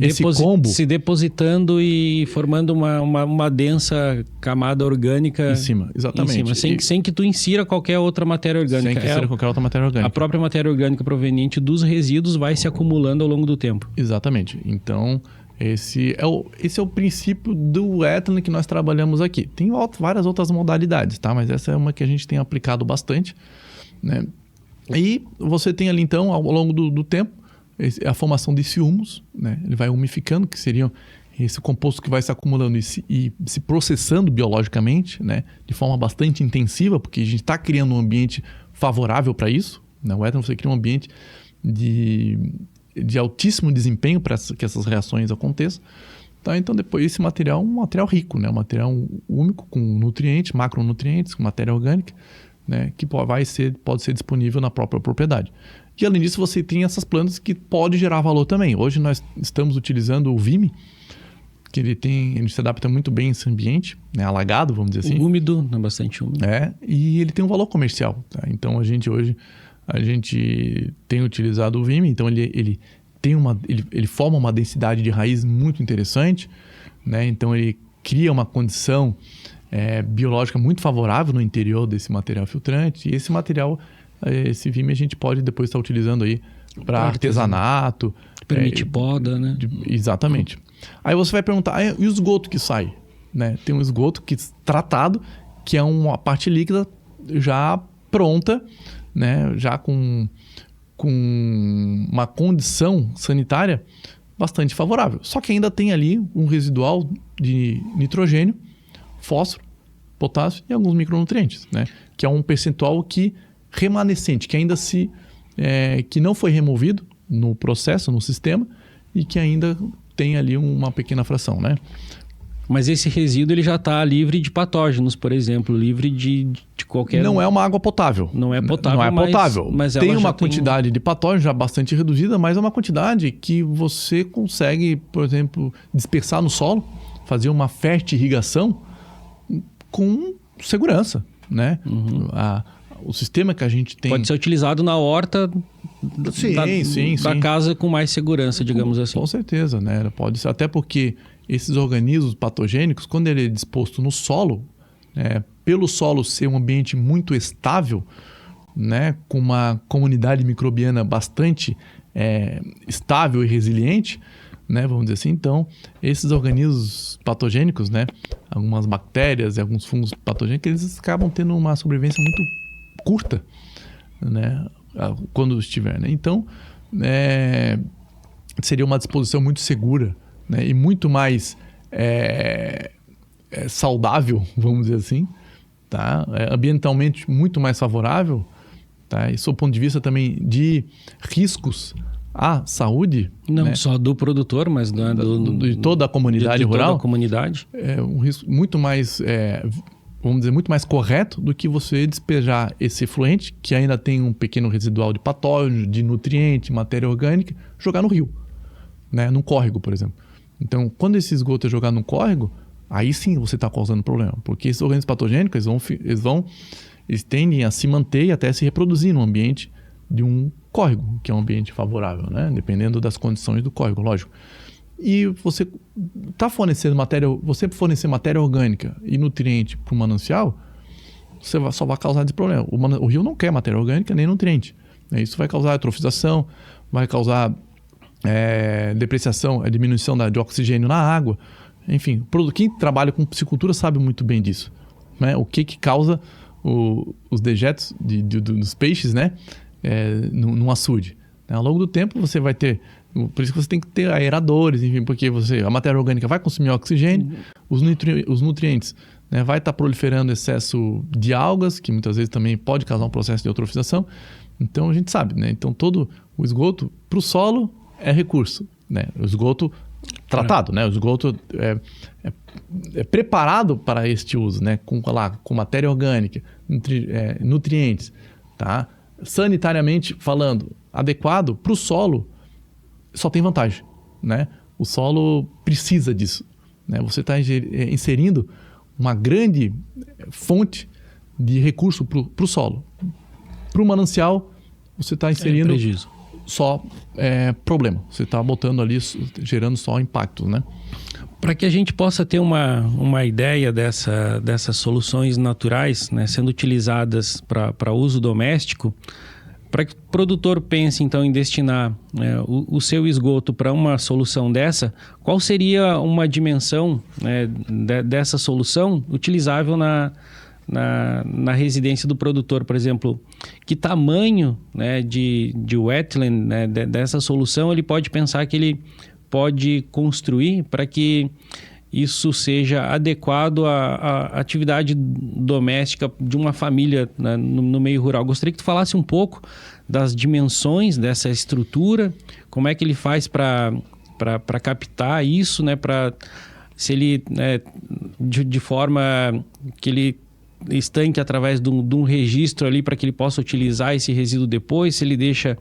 depositando e formando uma densa camada orgânica em cima, exatamente. Em cima, sem que tu insira qualquer outra matéria orgânica. Sem que insira qualquer outra matéria orgânica. A própria matéria orgânica proveniente dos resíduos vai se acumulando ao longo do tempo. Exatamente. Então, esse é o princípio do ethylene que nós trabalhamos aqui. Tem várias outras modalidades, tá? Mas essa é uma que a gente tem aplicado bastante, né? E você tem ali, então, ao longo do tempo, a formação desse humus, né? Ele vai umificando, que seria esse composto que vai se acumulando e se processando biologicamente, né? De forma bastante intensiva, porque a gente está criando um ambiente favorável para isso, né? O ethylene, você cria um ambiente de altíssimo desempenho para que essas reações aconteçam. Tá? Então, depois, esse material é um material rico, né? Um material úmico, com nutrientes, macronutrientes, com matéria orgânica, né, que pode ser disponível na própria propriedade. E além disso, você tem essas plantas que podem gerar valor também. Hoje nós estamos utilizando o Vime, que ele se adapta muito bem a esse ambiente, né, alagado, vamos dizer assim. Úmido, bastante úmido. E ele tem um valor comercial. Tá? Então hoje a gente tem utilizado o Vime, então ele forma uma densidade de raiz muito interessante, né? Então ele cria uma condição biológica muito favorável no interior desse material filtrante. E esse material, esse Vime, a gente pode depois estar utilizando aí para artesanato. Permite poda, né? Exatamente. Aí você vai perguntar, e o esgoto que sai? Né? Tem um esgoto tratado, que é uma parte líquida já pronta, né? Já com uma condição sanitária bastante favorável. Só que ainda tem ali um residual de nitrogênio, fósforo, potássio e alguns micronutrientes, né? Que é um percentual remanescente, que ainda que não foi removido no processo, no sistema, e que ainda tem ali uma pequena fração, né? Mas esse resíduo ele já está livre de patógenos, por exemplo, livre de qualquer... Não é uma água potável. Não é potável, mas tem uma quantidade de patógenos já bastante reduzida, mas é uma quantidade que você consegue, por exemplo, dispersar no solo, fazer uma fertirrigação com segurança, né? Uhum. O sistema que a gente tem... Pode ser utilizado na horta da casa com mais segurança, digamos assim. Com certeza, né? Pode ser, até porque esses organismos patogênicos, quando ele é disposto no solo, pelo solo ser um ambiente muito estável, né? Com uma comunidade microbiana bastante estável e resiliente, né, vamos dizer assim. Então, esses organismos patogênicos, né, algumas bactérias e alguns fungos patogênicos, eles acabam tendo uma sobrevivência muito curta, né, quando estiver, né? Então, seria uma disposição muito segura, né, e muito mais saudável, vamos dizer assim, tá? Ambientalmente muito mais favorável, tá? E sob o ponto de vista também de riscos à saúde, não, né? Só do produtor, mas de toda a comunidade rural. Toda a comunidade. É um risco muito mais, vamos dizer, muito mais correto do que você despejar esse efluente, que ainda tem um pequeno residual de patógeno, de nutriente, matéria orgânica, jogar no rio, né? Num córrego, por exemplo. Então, quando esse esgoto é jogado num córrego, aí sim você está causando problema, porque esses organismos patogênicos eles tendem a se manter e até se reproduzir no ambiente de um córrego, que é um ambiente favorável, né? Dependendo das condições do córrego, lógico. E você fornecer matéria orgânica e nutriente para o manancial, você só vai causar esse problema. O rio não quer matéria orgânica nem nutriente, né? Isso vai causar eutrofização, vai causar depreciação, diminuição de oxigênio na água. Enfim, quem trabalha com piscicultura sabe muito bem disso. Né? O que causa os dejetos dos peixes, né? Num açude. Ao longo do tempo você vai ter... Por isso que você tem que ter aeradores, enfim, porque a matéria orgânica vai consumir oxigênio, os nutrientes, né, vai estar proliferando excesso de algas, que muitas vezes também pode causar um processo de eutrofização. Então a gente sabe, né? Então todo o esgoto para o solo é recurso, né? O esgoto tratado, né? O esgoto é preparado para este uso, né? Com matéria orgânica, nutrientes, tá? Sanitariamente falando, adequado para o solo, só tem vantagem, né? O solo precisa disso, né? Você está inserindo uma grande fonte de recurso para o solo. Para o manancial, você está inserindo só problema. Você está botando ali, gerando só impactos, né? Para que a gente possa ter uma ideia dessas soluções naturais, né, sendo utilizadas para uso doméstico, para que o produtor pense, então, em destinar o seu esgoto para uma solução dessa, qual seria uma dimensão, né, dessa solução utilizável na residência do produtor? Por exemplo, que tamanho, né, de wetland, né, dessa solução ele pode pensar que ele pode construir para que isso seja adequado à atividade doméstica de uma família, né, no meio rural. Gostaria que tu falasse um pouco das dimensões dessa estrutura, como é que ele faz para captar isso, né, se ele, né, de forma que ele estanque através de um registro ali para que ele possa utilizar esse resíduo depois, se ele deixa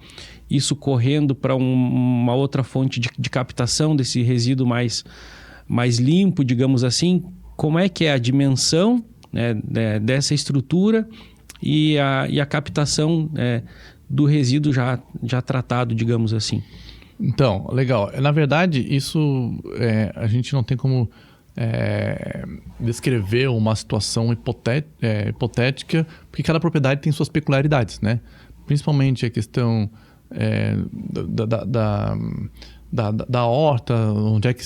isso correndo para uma outra fonte de captação desse resíduo mais limpo, digamos assim. Como é que é a dimensão, né, dessa estrutura e a captação do resíduo já tratado, digamos assim? Então, legal. Na verdade, isso a gente não tem como descrever uma situação hipotética, porque cada propriedade tem suas peculiaridades, né? Principalmente a questão da horta, onde é que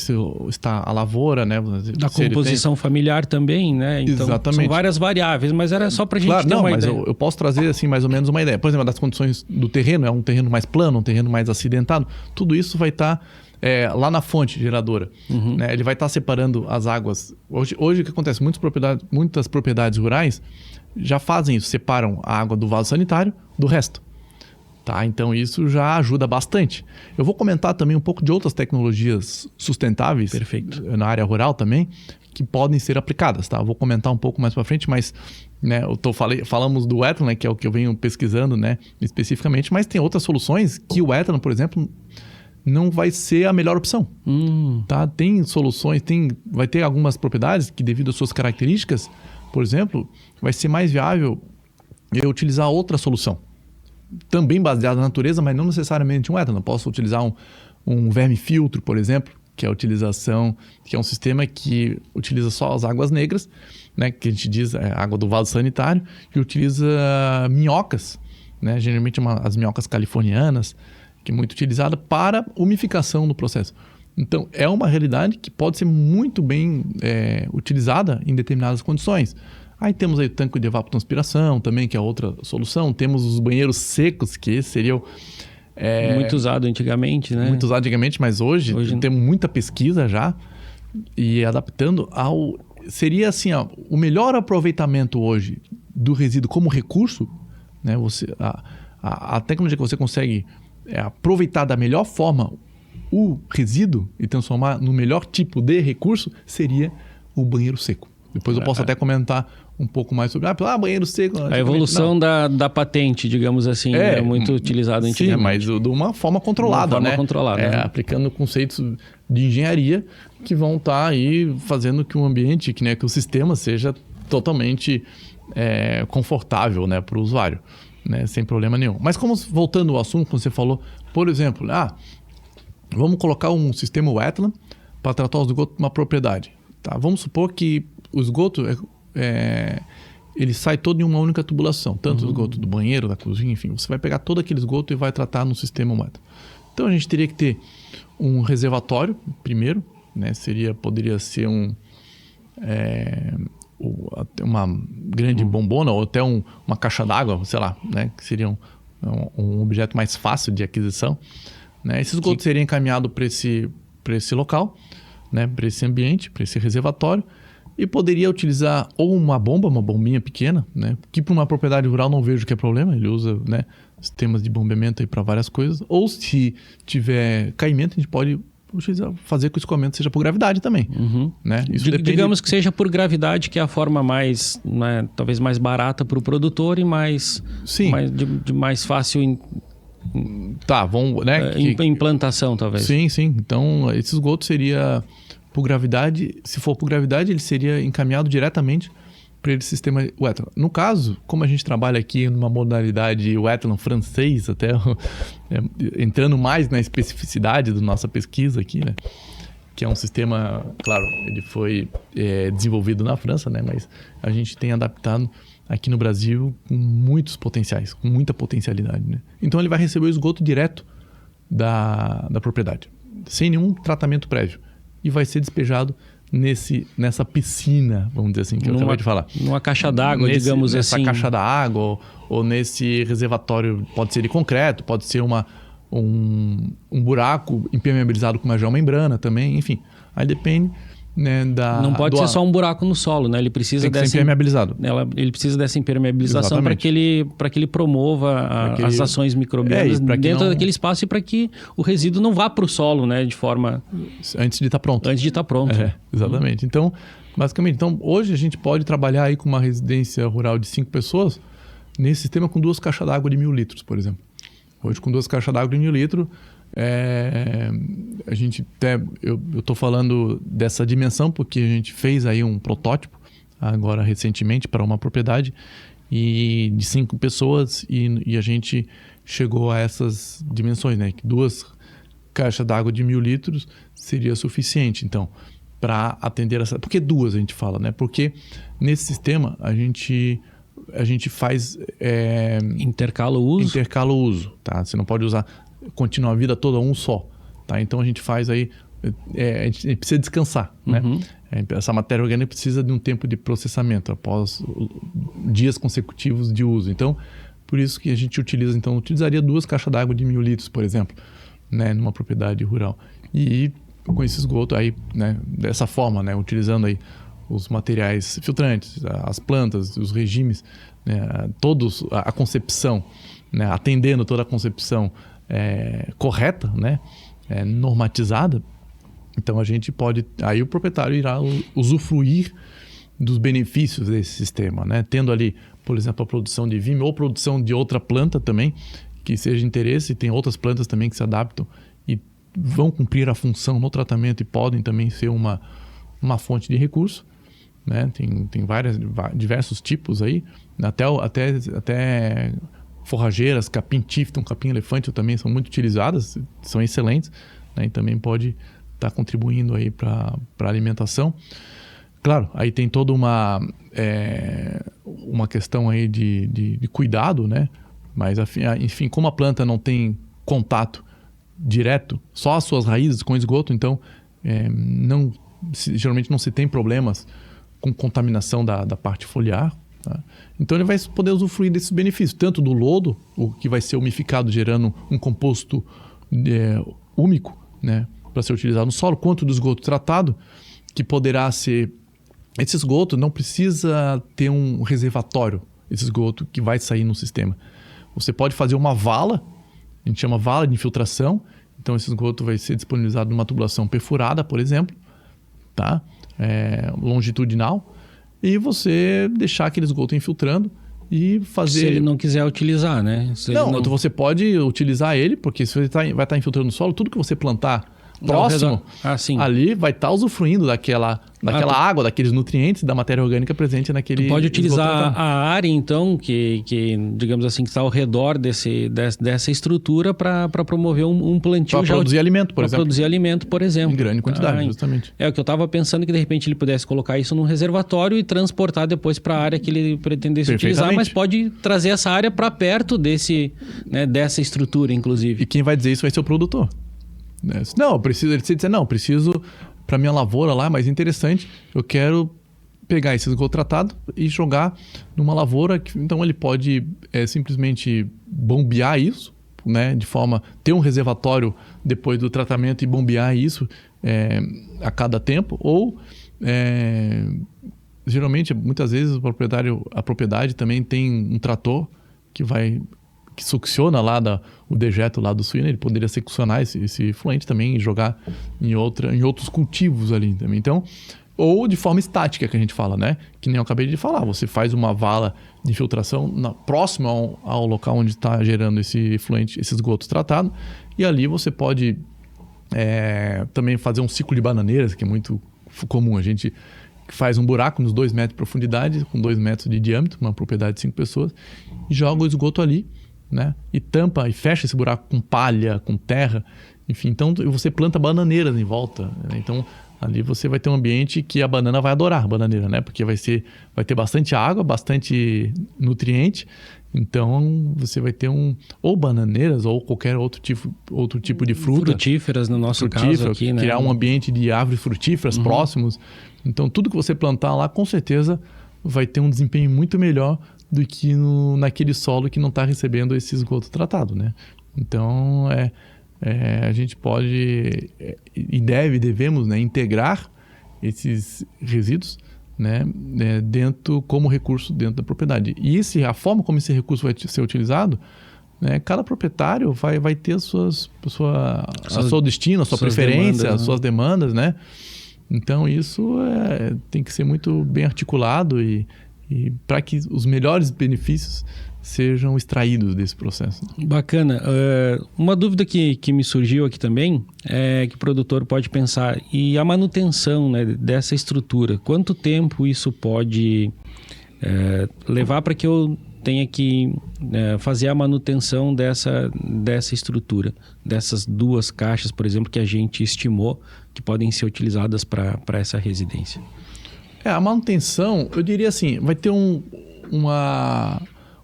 está a lavoura, né? Da composição familiar também, né? Então, exatamente. São várias variáveis, mas era só para a gente ter uma ideia. Eu posso trazer assim mais ou menos uma ideia. Por exemplo, das condições do terreno, é um terreno mais plano, um terreno mais acidentado, tudo isso vai estar lá na fonte geradora. Uhum. Né? Ele vai estar separando as águas. Hoje o que acontece? Muitas propriedades rurais já fazem isso, separam a água do vaso sanitário do resto. Tá? Então isso já ajuda bastante. Eu vou comentar também um pouco de outras tecnologias sustentáveis. Perfeito. Na área rural também, que podem ser aplicadas. Tá? Eu vou comentar um pouco mais para frente, mas né, falamos do wetland, né, que é o que eu venho pesquisando, né, especificamente, mas tem outras soluções que o wetland, por exemplo, não vai ser a melhor opção. Tá? Tem soluções, vai ter algumas propriedades que, devido às suas características, por exemplo, vai ser mais viável eu utilizar outra solução. Também baseada na natureza, mas não necessariamente um wetland. Eu posso utilizar um vermifiltro, por exemplo, que é um sistema que utiliza só as águas negras, né, que a gente diz água do vaso sanitário, e utiliza minhocas, né, geralmente as minhocas californianas, que é muito utilizada para umificação no processo. Então, é uma realidade que pode ser muito bem utilizada em determinadas condições. Aí temos aí o tanque de evapotranspiração também, que é outra solução. Temos os banheiros secos, que esse seria muito usado antigamente, né? Muito usado antigamente, mas hoje temos muita pesquisa já. E adaptando seria assim, o melhor aproveitamento hoje do resíduo como recurso, né? A tecnologia que você consegue aproveitar da melhor forma o resíduo e transformar no melhor tipo de recurso seria o banheiro seco. Depois eu posso até comentar um pouco mais sobre banheiro seco. A evolução da patente, digamos assim, é muito utilizado antigamente. Sim, mas de uma forma controlada, né? Aplicando conceitos de engenharia que vão estar aí fazendo que o ambiente, que o sistema seja totalmente confortável, né, para o usuário, né, sem problema nenhum. Mas voltando ao assunto, como você falou, por exemplo, vamos colocar um sistema wetland para tratar o esgoto de uma propriedade. Tá? Vamos supor que o esgoto ele sai todo em uma única tubulação. Tanto o esgoto do banheiro, da cozinha, enfim. Você vai pegar todo aquele esgoto e vai tratar no sistema Wetland. Então a gente teria que ter um reservatório, primeiro, né? Poderia ser uma grande bombona ou até uma caixa d'água, sei lá, né? Que seria um objeto mais fácil de aquisição. Né? Esse esgoto seria encaminhado para esse local, né? Para esse ambiente, para esse reservatório, e poderia utilizar ou uma bombinha pequena, né? Que para uma propriedade rural não vejo que é problema, ele usa, né, sistemas de bombeamento para várias coisas, ou se tiver caimento, a gente pode fazer que o escoamento seja por gravidade também. Né? Isso depende... Digamos que seja por gravidade, que é a forma mais, né, talvez mais barata para o produtor e mais fácil implantação, talvez. Sim. Então, esse esgoto seria por gravidade. Se for por gravidade, ele seria encaminhado diretamente para esse sistema Wetland. No caso, como a gente trabalha aqui numa modalidade Wetland francês, até entrando mais na especificidade da nossa pesquisa aqui, né? Que é um sistema, claro, ele foi desenvolvido na França, né? Mas a gente tem adaptado aqui no Brasil com muitos potenciais, com muita potencialidade, né? Então ele vai receber o esgoto direto da propriedade, sem nenhum tratamento prévio, e vai ser despejado nessa piscina, vamos dizer assim, que eu acabei de falar. Numa caixa d'água, digamos assim. Nessa caixa d'água ou nesse reservatório, pode ser de concreto, pode ser um buraco impermeabilizado com uma geomembrana também, enfim. Aí depende, né, Não pode ser só um buraco no solo, né? Ele precisa ser impermeabilizado. Ele precisa dessa impermeabilização para que ele promova as ações microbianas dentro daquele espaço e para que o resíduo não vá para o solo, né? De forma... Antes de estar pronto. Exatamente. Então, basicamente, hoje a gente pode trabalhar aí com uma residência rural de 5 pessoas nesse sistema com 2 caixas d'água de 1.000 litros, por exemplo. Hoje, com 2 caixas d'água de 1.000 litros, a gente eu estou falando dessa dimensão porque a gente fez aí um protótipo agora recentemente para uma propriedade de 5 pessoas e a gente chegou a essas dimensões, né? Que 2 caixas d'água de 1.000 litros seria suficiente, então, para atender essa... Por que 2 a gente fala, né? Porque nesse sistema a gente faz... Intercala o uso, tá? Você não pode continuar a vida toda um só, tá? Então a gente faz aí... a gente precisa descansar, né? Essa matéria orgânica precisa de um tempo de processamento após dias consecutivos de uso. Então, por isso que a gente utilizaria 2 caixas d'água de 1.000 litros, por exemplo, né? Numa propriedade rural. E com esse esgoto aí, né? Dessa forma, né? Utilizando aí os materiais filtrantes, as plantas, os regimes, né? A concepção, né? Atendendo toda a concepção correta, né? Normatizada. Então a gente pode... Aí o proprietário irá usufruir dos benefícios desse sistema, né? Tendo ali, por exemplo, a produção de vime ou produção de outra planta também, que seja de interesse. Tem outras plantas também que se adaptam e vão cumprir a função no tratamento e podem também ser uma fonte de recurso, né? Tem diversos tipos aí, até forrageiras, capim tifton, capim elefante também são muito utilizadas, são excelentes, né? E também pode estar contribuindo aí para a alimentação. Claro, aí tem toda uma questão aí de cuidado, né? Mas, enfim, como a planta não tem contato direto, só as suas raízes com esgoto, então geralmente não se tem problemas com contaminação da parte foliar. Tá? Então ele vai poder usufruir desses benefícios, tanto do lodo, o que vai ser umificado, gerando um composto úmico, né? Para ser utilizado no solo, quanto do esgoto tratado, que poderá ser... Esse esgoto não precisa ter um reservatório, esse esgoto que vai sair no sistema. Você pode fazer uma vala, a gente chama vala de infiltração, então esse esgoto vai ser disponibilizado numa tubulação perfurada, por exemplo, tá? Longitudinal, e você deixar aquele esgoto infiltrando e fazer... Se ele não quiser utilizar, né? Você pode utilizar ele, porque se você vai estar infiltrando o solo, tudo que você plantar próximo, sim. ali vai estar usufruindo daquela água, daqueles nutrientes da matéria orgânica presente naquele... Tu pode utilizar a área, então, que digamos assim, que está ao redor dessa estrutura para promover um plantio... Para produzir alimento, por exemplo. Para produzir alimento, por exemplo. Em grande quantidade, justamente. É o que eu estava pensando, que de repente ele pudesse colocar isso num reservatório e transportar depois para a área que ele pretendesse utilizar, mas pode trazer essa área para perto dessa estrutura, inclusive. E quem vai dizer isso vai ser o produtor. Não, ele precisa dizer, não, preciso... Para minha lavoura lá, é mais interessante, eu quero pegar esse esgoto tratado e jogar numa lavoura. Então ele pode simplesmente bombear isso, né, de forma ter um reservatório depois do tratamento e bombear isso a cada tempo. Ou geralmente, muitas vezes a propriedade também tem um trator que succiona lá o dejeto lá do suíno. Ele poderia succionar esse efluente também e jogar em outros cultivos ali também. Então, ou de forma estática, que a gente fala, né? Que nem eu acabei de falar. Você faz uma vala de infiltração próximo ao local onde está gerando esse efluente, esse esgoto tratado. E ali você pode também fazer um ciclo de bananeiras, que é muito comum. A gente faz um buraco nos 2 metros de profundidade, com 2 metros de diâmetro, uma propriedade de 5 pessoas, e joga o esgoto ali, né? E tampa e fecha esse buraco com palha, com terra, enfim. Então você planta bananeiras em volta, né? Então ali você vai ter um ambiente que a banana vai adorar, a bananeira, né? Porque vai ter bastante água, bastante nutriente. Então você vai ter ou bananeiras ou qualquer outro tipo de fruta. Frutíferas, no nosso caso aqui, né? Criar um ambiente de árvores frutíferas próximos. Então tudo que você plantar lá, com certeza vai ter um desempenho muito melhor do que naquele solo que não está recebendo esse esgoto tratado, né? Então, a gente pode e devemos, né, integrar esses resíduos, né, como recurso dentro da propriedade. E a forma como esse recurso vai ser utilizado, né, cada proprietário vai ter seu destino, a sua preferência, as suas demandas, né? Então, isso tem que ser muito bem articulado e para que os melhores benefícios sejam extraídos desse processo. Bacana. Uma dúvida que me surgiu aqui também é que o produtor pode pensar, e a manutenção, né, dessa estrutura, quanto tempo isso pode levar para que eu tenha que fazer a manutenção dessa estrutura, dessas 2 caixas, por exemplo, que a gente estimou que podem ser utilizadas para essa residência? A manutenção, eu diria assim, vai ter um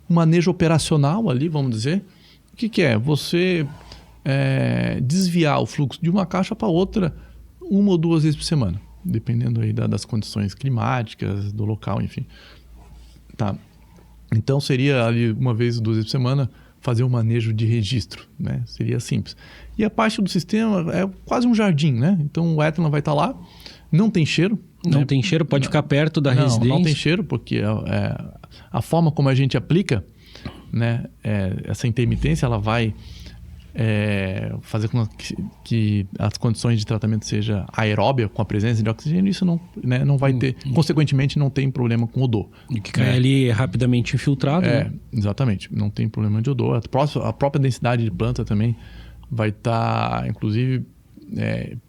manejo operacional ali, vamos dizer. O que é? Você desviar o fluxo de uma caixa para outra 1 ou 2 vezes por semana, dependendo aí das condições climáticas, do local, enfim. Tá. Então seria ali 1 vez ou 2 vezes por semana fazer um manejo de registro, né? Seria simples. E a parte do sistema é quase um jardim, né? Então o étano vai estar lá, não tem cheiro. Não tem cheiro? Pode ficar perto da residência? Não tem cheiro, porque a forma como a gente aplica, né, essa intermitência, ela vai fazer com que as condições de tratamento seja aeróbia, com a presença de oxigênio. Isso não vai ter, consequentemente, não tem problema com odor. E que cai ali rapidamente infiltrado. Né? Exatamente. Não tem problema de odor. A própria densidade de planta também vai estar, inclusive,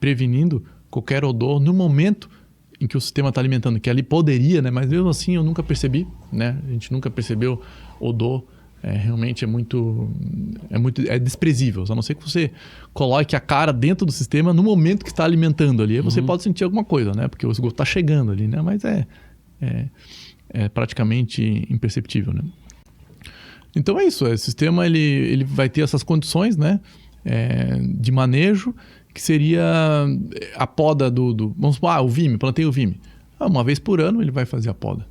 prevenindo qualquer odor no momento em que o sistema está alimentando, que ali poderia, né? Mas mesmo assim eu nunca percebi, né? A gente nunca percebeu odor. Realmente é desprezível, a não ser que você coloque a cara dentro do sistema no momento que está alimentando ali. Aí você pode sentir alguma coisa, né? Porque o esgoto está chegando ali, né? Mas é praticamente imperceptível, né? Então é isso, o sistema ele vai ter essas condições, né? De manejo, que seria a poda vamos supor, o vime, plantei o vime. 1 vez por ano ele vai fazer a poda,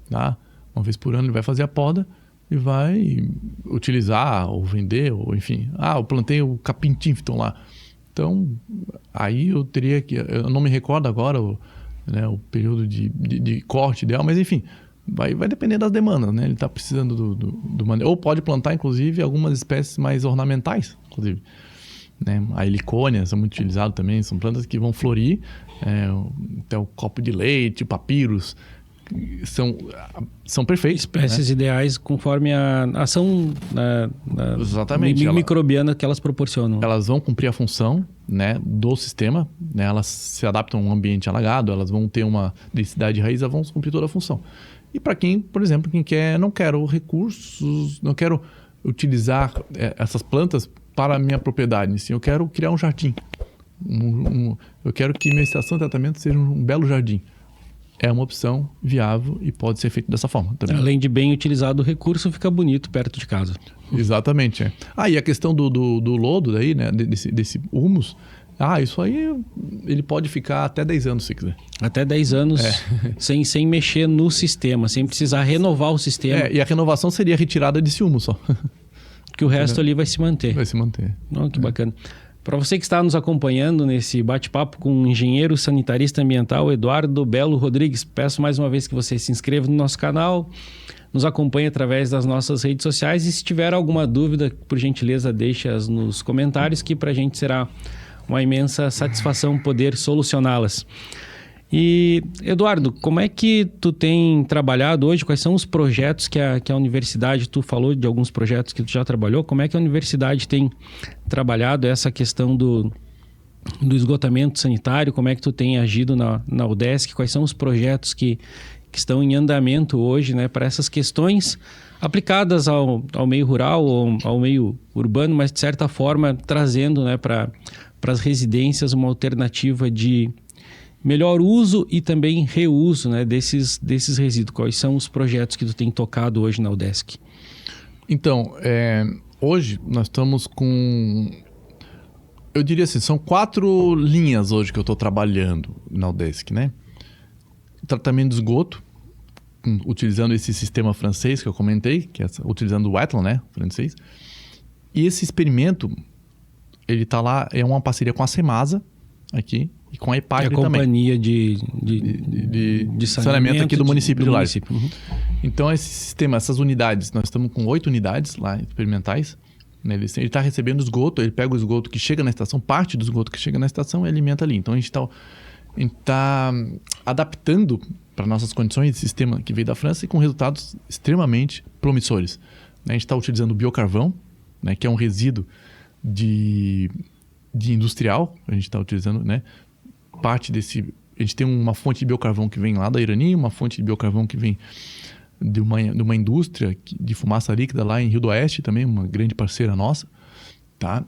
tá? 1 vez por ano ele vai fazer a poda e vai utilizar ou vender, ou enfim. Eu plantei o capim Tifton lá. Então, aí eu teria que... Eu não me recordo agora o período de corte ideal, mas enfim, vai depender das demandas, né? Ele está precisando do manejo. Ou pode plantar, inclusive, algumas espécies mais ornamentais, inclusive. Né? A helicônia são muito utilizadas também, são plantas que vão florir, até o copo de leite, o papyrus, são perfeitos. Espécies ideais conforme a ação Exatamente. microbiana que elas proporcionam. Elas vão cumprir a função, né, do sistema, né? Elas se adaptam a um ambiente alagado, elas vão ter uma densidade de raiz, elas vão cumprir toda a função. E para quem, por exemplo, não quero recursos, não quero utilizar essas plantas para a minha propriedade, sim, eu quero criar um jardim. Eu quero que minha estação de tratamento seja um belo jardim. É uma opção viável e pode ser feito dessa forma também. Além de bem utilizado o recurso, fica bonito perto de casa. Exatamente. E a questão do lodo daí, né? Desse humus, isso aí ele pode ficar até 10 anos se quiser. Até 10 anos sem mexer no sistema, sem precisar renovar o sistema. E a renovação seria a retirada desse humus só. Que o resto ali vai se manter. Vai se manter. Que bacana. Para você que está nos acompanhando nesse bate-papo com o engenheiro sanitarista ambiental Eduardo Belo Rodrigues, peço mais uma vez que você se inscreva no nosso canal, nos acompanhe através das nossas redes sociais e se tiver alguma dúvida, por gentileza, deixe-as nos comentários que para a gente será uma imensa satisfação poder solucioná-las. E, Eduardo, como é que tu tem trabalhado hoje? Quais são os projetos que a universidade, tu falou de alguns projetos que tu já trabalhou, como é que a universidade tem trabalhado essa questão do esgotamento sanitário? Como é que tu tem agido na UDESC? Quais são os projetos que estão em andamento hoje, né, para essas questões aplicadas ao meio rural ou ao meio urbano, mas de certa forma trazendo, né, para as residências uma alternativa de melhor uso e também reuso, né, desses resíduos. Quais são os projetos que tu tem tocado hoje na UDESC? Então, hoje nós estamos com... Eu diria assim, são 4 linhas hoje que eu estou trabalhando na UDESC, né? Tratamento de esgoto, utilizando esse sistema francês que eu comentei, que é utilizando o wetland, né, francês. E esse experimento, ele está lá, é uma parceria com a Semasa, aqui, e com a EPAGRE também. A companhia de saneamento aqui do município de Lages. Uhum. Então, esse sistema, essas unidades, nós estamos com 8 unidades lá experimentais. Né? Ele está recebendo esgoto, ele pega o esgoto que chega na estação, parte do esgoto que chega na estação e alimenta ali. Então, a gente está adaptando para nossas condições esse sistema que veio da França e com resultados extremamente promissores. A gente está utilizando o biocarvão, né? Que é um resíduo de industrial, a gente está utilizando, né? Parte desse... A gente tem uma fonte de biocarvão que vem lá da Irani, uma fonte de biocarvão que vem de uma indústria de fumaça líquida lá em Rio do Oeste também, uma grande parceira nossa, tá?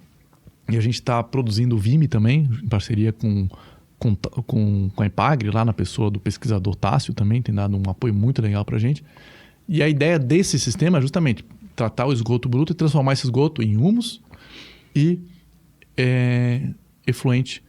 E a gente está produzindo o Vime também, em parceria com a EPAGRE, lá na pessoa do pesquisador Tássio também, tem dado um apoio muito legal para a gente. E a ideia desse sistema é justamente tratar o esgoto bruto e transformar esse esgoto em humus e efluente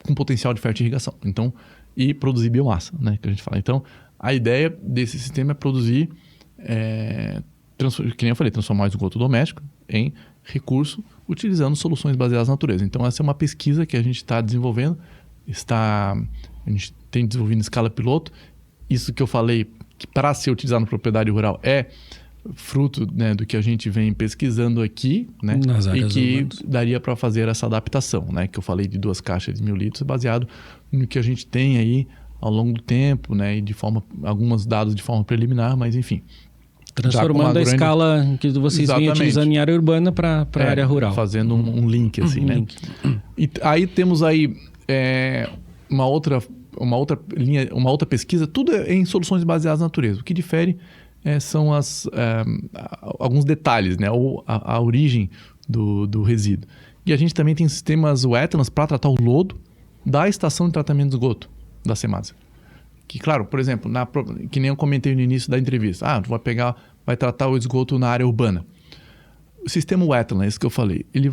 com potencial de fertirrigação. Então, e produzir biomassa, né, que a gente fala. Então, a ideia desse sistema é produzir, que nem eu falei, transformar o esgoto doméstico em recurso utilizando soluções baseadas na natureza. Então, essa é uma pesquisa que a gente está desenvolvendo, a gente tem desenvolvido em escala piloto. Isso que eu falei, que para ser utilizado na propriedade rural é fruto, né, do que a gente vem pesquisando aqui, né, e que urbanas daria para fazer essa adaptação, né, que eu falei de 2 caixas de 1.000 litros, baseado no que a gente tem aí ao longo do tempo, né, e alguns dados de forma preliminar, mas enfim. Transformando a escala que vocês vêm utilizando em área urbana para a área rural. Fazendo um link, assim, né? E aí temos aí uma outra linha, uma outra pesquisa, tudo em soluções baseadas na natureza. O que difere são alguns detalhes, né? Ou a origem do resíduo. E a gente também tem sistemas wetlands para tratar o lodo da estação de tratamento de esgoto da Semasa. Que, claro, por exemplo, que nem eu comentei no início da entrevista. Vai tratar o esgoto na área urbana. O sistema wetland, esse que eu falei, ele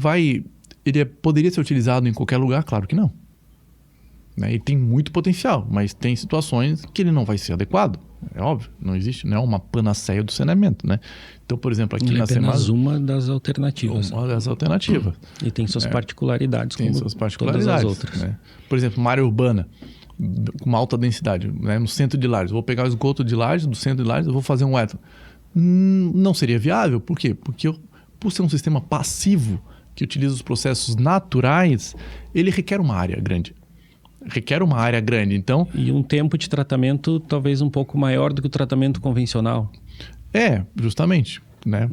poderia ser utilizado em qualquer lugar? Claro que não. Né? Ele tem muito potencial, mas tem situações que ele não vai ser adequado. É óbvio, não existe, não é uma panaceia do saneamento, né? Então, por exemplo, aqui na Semasa... apenas uma das alternativas. Uma das alternativas. E tem suas particularidades, tem como suas particularidades, todas as outras. Né? Por exemplo, uma área urbana com uma alta densidade, né? No centro de Lages. Eu vou pegar o esgoto de Lages, do centro de Lages, eu vou fazer um wetland. Não seria viável. Por quê? Porque por ser um sistema passivo que utiliza os processos naturais, ele requer uma área grande. requer uma área grande. Então, e um tempo de tratamento talvez um pouco maior do que o tratamento convencional. Justamente. Né?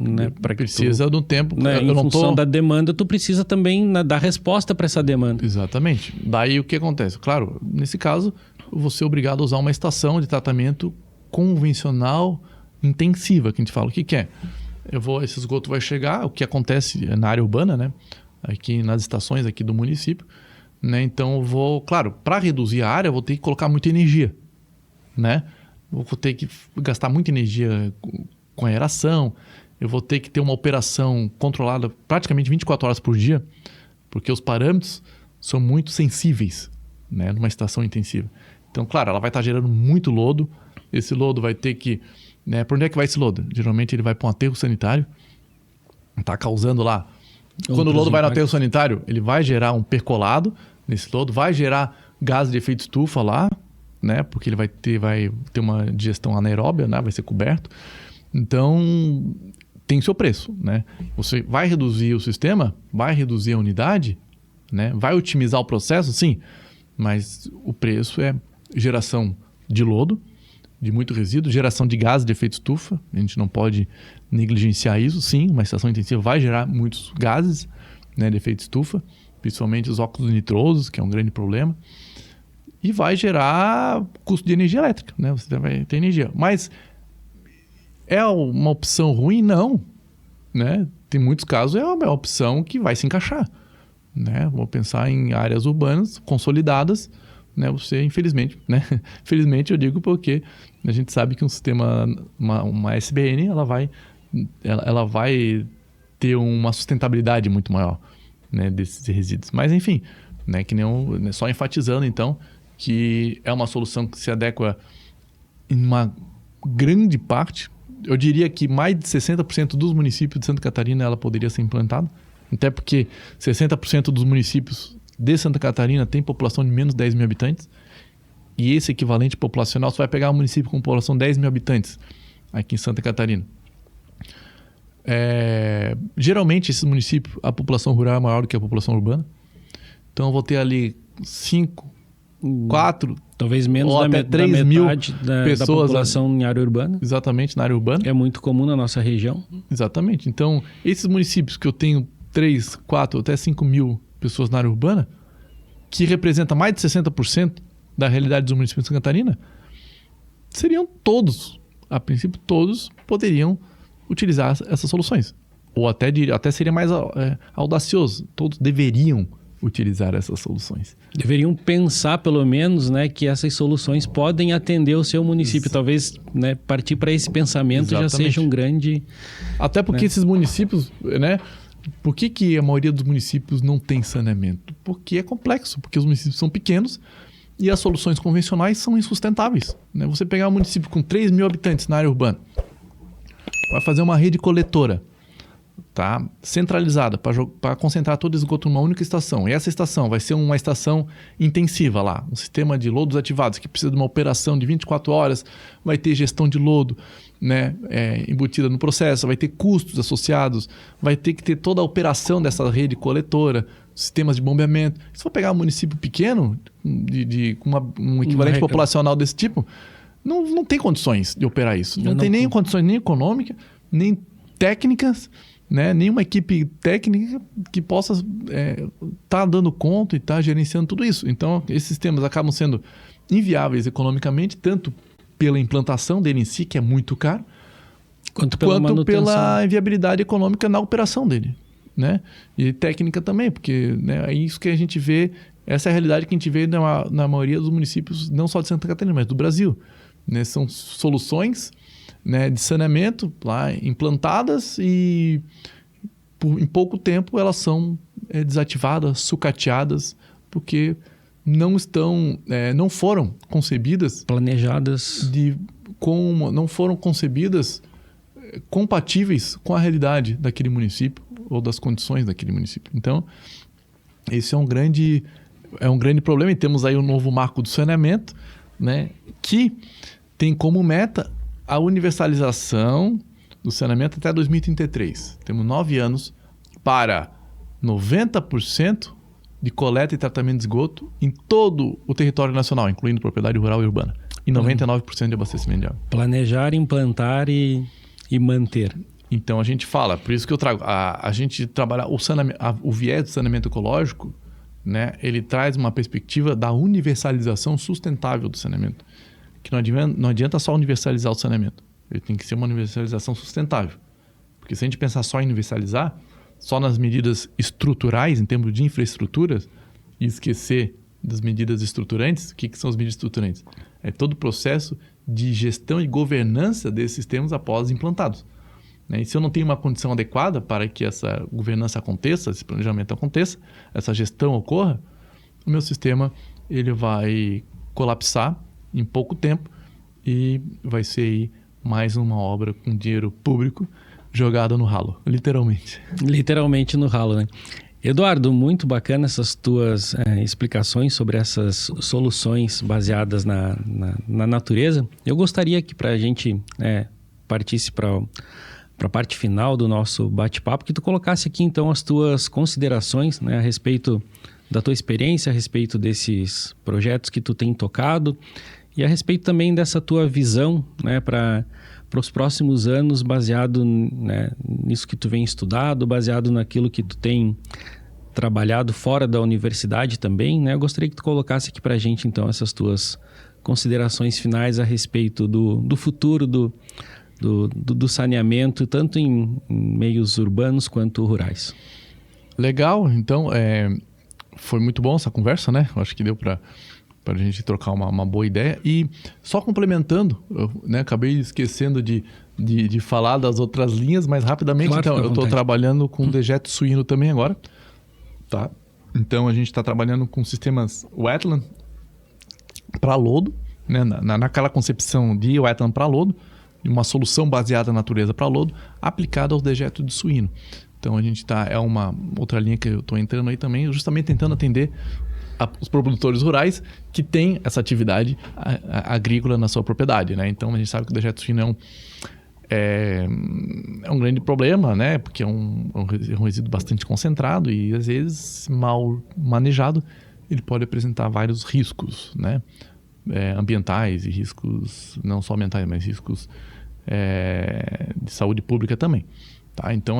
Precisa de um tempo. Né? Em função da demanda, tu precisa também dar resposta para essa demanda. Exatamente. Daí o que acontece? Claro, nesse caso, eu vou ser obrigado a usar uma estação de tratamento convencional intensiva, que a gente fala. O que é? Esse esgoto vai chegar, o que acontece na área urbana, né? Aqui nas estações aqui do município. Né? Então eu vou, claro, para reduzir a área, eu vou ter que colocar muita energia. Né? Vou ter que gastar muita energia com aeração. Eu vou ter que ter uma operação controlada praticamente 24 horas por dia, porque os parâmetros são muito sensíveis, né, numa estação intensiva. Então, claro, ela vai estar gerando muito lodo. Esse lodo vai ter que... Né, por onde é que vai esse lodo? Geralmente ele vai para um aterro sanitário. Está causando lá... Quando o lodo vai no aterro sanitário, ele vai gerar um percolado nesse lodo, vai gerar gás de efeito estufa lá, né, porque ele vai ter uma digestão anaeróbia, né, vai ser coberto. Então... tem seu preço, né? Você vai reduzir o sistema, vai reduzir a unidade, né? Vai otimizar o processo, sim, mas o preço é geração de lodo, de muito resíduo, geração de gás de efeito estufa, a gente não pode negligenciar isso, sim, uma estação intensiva vai gerar muitos gases, né, de efeito estufa, principalmente os óxidos nitrosos, que é um grande problema, e vai gerar custo de energia elétrica, né? Você vai ter energia, mas... é uma opção ruim? Não. Né? Tem muitos casos, é uma opção que vai se encaixar. Né? Vou pensar em áreas urbanas consolidadas. Né? Você, infelizmente, né? Felizmente eu digo porque a gente sabe que um sistema, uma SBN, ela vai ter uma sustentabilidade muito maior, né, desses resíduos. Mas, enfim, né, que nem só enfatizando, então, que é uma solução que se adequa em uma grande parte. Eu diria que mais de 60% dos municípios de Santa Catarina ela poderia ser implantada. Até porque 60% dos municípios de Santa Catarina tem população de menos de 10 mil habitantes. E esse equivalente populacional, você vai pegar um município com população de 10 mil habitantes aqui em Santa Catarina. Geralmente, esses municípios, a população rural é maior do que a população urbana. Então, eu vou ter ali 4... talvez menos ou até 3 mil pessoas da população em área urbana. Exatamente, na área urbana. É muito comum na nossa região. Exatamente. Então, esses municípios que eu tenho 3, 4, até 5 mil pessoas na área urbana, que representa mais de 60% da realidade dos municípios de Santa Catarina, seriam todos, a princípio, todos poderiam utilizar essas soluções. Ou até seria mais audacioso, todos deveriam utilizar essas soluções. Deveriam pensar, pelo menos, né, que essas soluções podem atender o seu município. Talvez, né, partir para esse pensamento já seja um grande... Até porque esses municípios, né? Por que a maioria dos municípios não tem saneamento? Porque é complexo, porque os municípios são pequenos e as soluções convencionais são insustentáveis. Né? Você pegar um município com 3 mil habitantes na área urbana, vai fazer uma rede coletora, tá, centralizada para concentrar todo o esgoto numa única estação. E essa estação vai ser uma estação intensiva lá, um sistema de lodos ativados que precisa de uma operação de 24 horas, vai ter gestão de lodo, né, embutida no processo, vai ter custos associados, vai ter que ter toda a operação dessa rede coletora, sistemas de bombeamento. Se for pegar um município pequeno, com um equivalente populacional desse tipo, não tem condições de operar isso. Não tem nem condições nem econômicas, nem técnicas, né? Nenhuma equipe técnica que possa tá dando conta e tá gerenciando tudo isso. Então, esses sistemas acabam sendo inviáveis economicamente, tanto pela implantação dele em si, que é muito caro, quanto pela inviabilidade econômica na operação dele, né? E técnica também, porque, né, é isso que a gente vê, essa é a realidade que a gente vê na maioria dos municípios, não só de Santa Catarina, mas do Brasil. Né? São soluções, né, de saneamento lá implantadas e em pouco tempo elas são desativadas, sucateadas, porque não foram concebidas, planejadas, não foram concebidas compatíveis com a realidade daquele município ou das condições daquele município. Então, esse é um grande problema, e temos aí o novo marco do saneamento, né, que tem como meta a universalização do saneamento até 2033. Temos 9 anos para 90% de coleta e tratamento de esgoto em todo o território nacional, incluindo propriedade rural e urbana. E 99% de abastecimento de água. Planejar, implantar e manter. Então a gente fala, por isso que eu trago, a gente trabalha o viés do saneamento ecológico, né, ele traz uma perspectiva da universalização sustentável do saneamento. Que não adianta só universalizar o saneamento, ele tem que ser uma universalização sustentável. Porque se a gente pensar só em universalizar, só nas medidas estruturais, em termos de infraestruturas, e esquecer das medidas estruturantes, o que são as medidas estruturantes? É todo o processo de gestão e governança desses sistemas após implantados. E se eu não tenho uma condição adequada para que essa governança aconteça, esse planejamento aconteça, essa gestão ocorra, o meu sistema ele vai colapsar em pouco tempo e vai ser aí mais uma obra com dinheiro público jogada no ralo, literalmente. Literalmente no ralo, né? Eduardo, muito bacana essas tuas explicações sobre essas soluções baseadas na natureza. Eu gostaria que para a gente partisse para a parte final do nosso bate-papo, que tu colocasse aqui então as tuas considerações, né, a respeito da tua experiência, a respeito desses projetos que tu tem tocado e a respeito também dessa tua visão, né, para os próximos anos, baseado, né, nisso que tu vem estudado, baseado naquilo que tu tem trabalhado fora da universidade também, né? Eu gostaria que tu colocasse aqui para a gente então essas tuas considerações finais a respeito do futuro do saneamento, tanto em meios urbanos quanto rurais. Legal, então foi muito bom essa conversa, né? Eu acho que deu para a gente trocar uma boa ideia. E só complementando, né, acabei esquecendo de falar das outras linhas, mas rapidamente, claro, então, eu estou trabalhando com dejeto suíno também agora. Tá? Então, a gente está trabalhando com sistemas wetland para lodo, né, naquela concepção de wetland para lodo, uma solução baseada na natureza para lodo, aplicada aos dejetos de suíno. Então, a gente está, é uma outra linha que eu estou entrando aí também, justamente tentando atender os produtores rurais que têm essa atividade agrícola na sua propriedade, né? Então, a gente sabe que o dejeto suíno é um grande problema, né? Porque é um resíduo bastante concentrado e, às vezes, mal manejado, ele pode apresentar vários riscos, né? Ambientais e riscos, não só ambientais, mas riscos de saúde pública também. Tá? Então,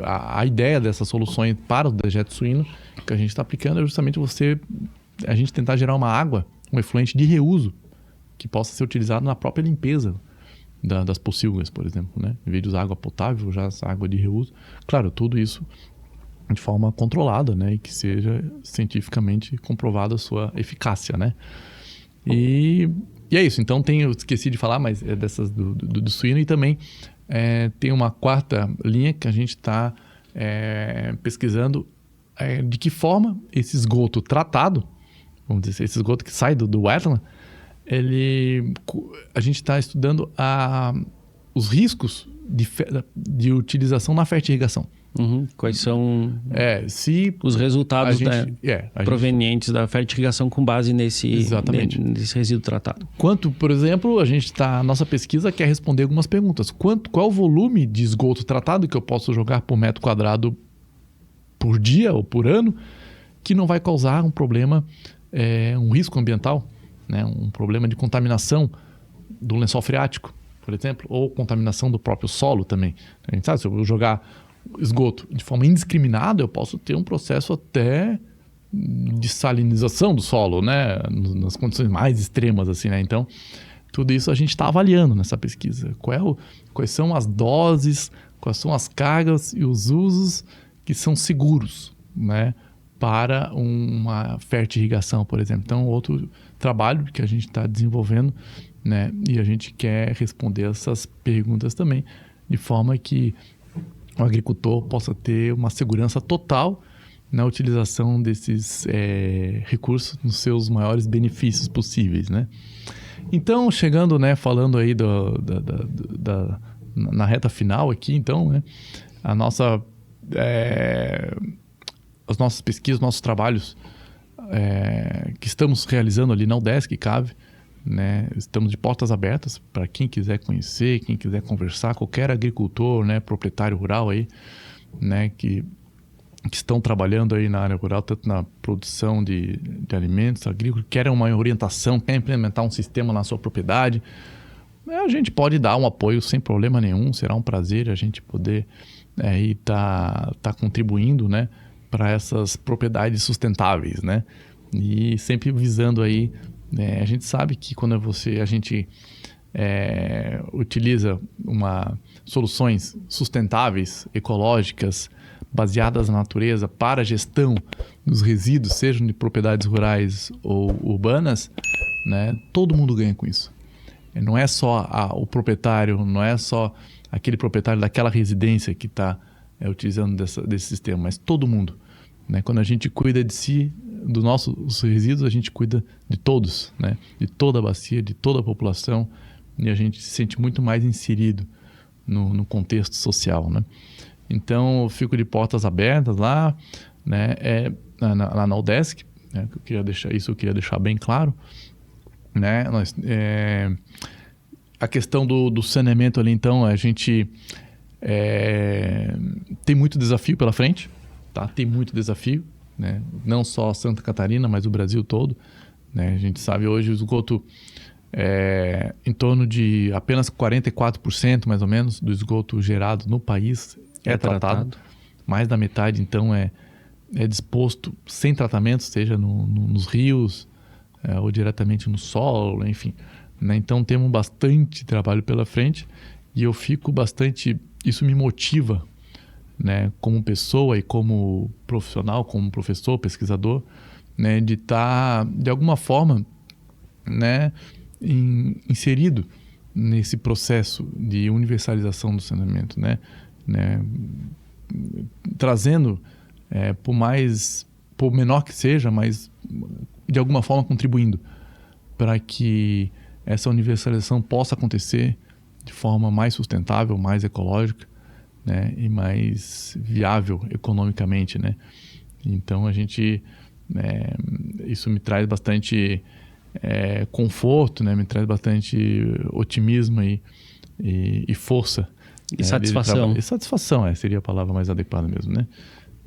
a ideia dessas soluções para o dejeto suíno que a gente está aplicando é justamente a gente tentar gerar uma água, um efluente de reuso, que possa ser utilizado na própria limpeza das pocilgas, por exemplo, né? Em vez de usar água potável, já essa água de reuso. Claro, tudo isso de forma controlada, né? E que seja cientificamente comprovada a sua eficácia, né? E é isso. Então, eu esqueci de falar, mas é dessas do suíno. E também tem uma quarta linha que a gente está pesquisando de que forma esse esgoto tratado, vamos dizer, esse esgoto que sai do wetland, a gente está estudando os riscos de utilização na fertirrigação. Uhum. Quais são os resultados provenientes da fertirrigação com base nesse resíduo tratado? Quanto, por exemplo, a nossa pesquisa quer responder algumas perguntas. Qual é o volume de esgoto tratado que eu posso jogar por metro quadrado por dia ou por ano que não vai causar um problema, um risco ambiental, né? Um problema de contaminação do lençol freático, por exemplo, ou contaminação do próprio solo também. A gente sabe, se eu jogar esgoto de forma indiscriminada, eu posso ter um processo até de salinização do solo, né? Nas condições mais extremas, assim, né? Então, tudo isso a gente está avaliando nessa pesquisa. Quais são as doses, quais são as cargas e os usos que são seguros, né? Para uma fertirrigação, por exemplo. Então, outro trabalho que a gente está desenvolvendo, né? E a gente quer responder essas perguntas também, de forma que o agricultor possa ter uma segurança total na utilização desses recursos nos seus maiores benefícios possíveis, né? Então, chegando, né, falando aí na reta final aqui, então, né, as nossas pesquisas, nossos trabalhos que estamos realizando ali na UDESC, CAV, né? Estamos de portas abertas para quem quiser conhecer, quem quiser conversar, qualquer agricultor, né, proprietário rural aí, né, que que estão trabalhando aí na área rural, tanto na produção de alimentos agrícolas, querem uma orientação, querem implementar um sistema na sua propriedade, a gente pode dar um apoio sem problema nenhum. Será um prazer a gente poder tá contribuindo, né, para essas propriedades sustentáveis, né? E sempre visando aí, a gente sabe que quando a gente utiliza soluções sustentáveis, ecológicas, baseadas na natureza para a gestão dos resíduos, sejam de propriedades rurais ou urbanas, né, todo mundo ganha com isso. Não é só o proprietário, não é só aquele proprietário daquela residência que está utilizando desse sistema, mas todo mundo, né? Quando a gente cuida de si, dos nossos resíduos, a gente cuida de todos, né? De toda a bacia, de toda a população, e a gente se sente muito mais inserido no contexto social, né? Então, eu fico de portas abertas lá, né? Lá na UDESC, né? Eu queria deixar bem claro, né? A questão do saneamento ali, então, a gente tem muito desafio pela frente, tá? Tem muito desafio, né? Não só Santa Catarina, mas o Brasil todo, né? A gente sabe hoje o esgoto em torno de apenas 44%, mais ou menos, do esgoto gerado no país é tratado. Mais da metade, então, é disposto sem tratamento, seja nos rios ou diretamente no solo, enfim, né? Então, temos bastante trabalho pela frente e eu fico bastante... Isso me motiva, né, como pessoa e como profissional, como professor, pesquisador, né, de estar, de alguma forma, né, inserido nesse processo de universalização do saneamento, né, trazendo, por menor que seja, mas de alguma forma contribuindo para que essa universalização possa acontecer de forma mais sustentável, mais ecológica, né, e mais viável economicamente, né? Então, isso me traz bastante conforto, né? Me traz bastante otimismo e força. E satisfação. E satisfação, seria a palavra mais adequada mesmo, né?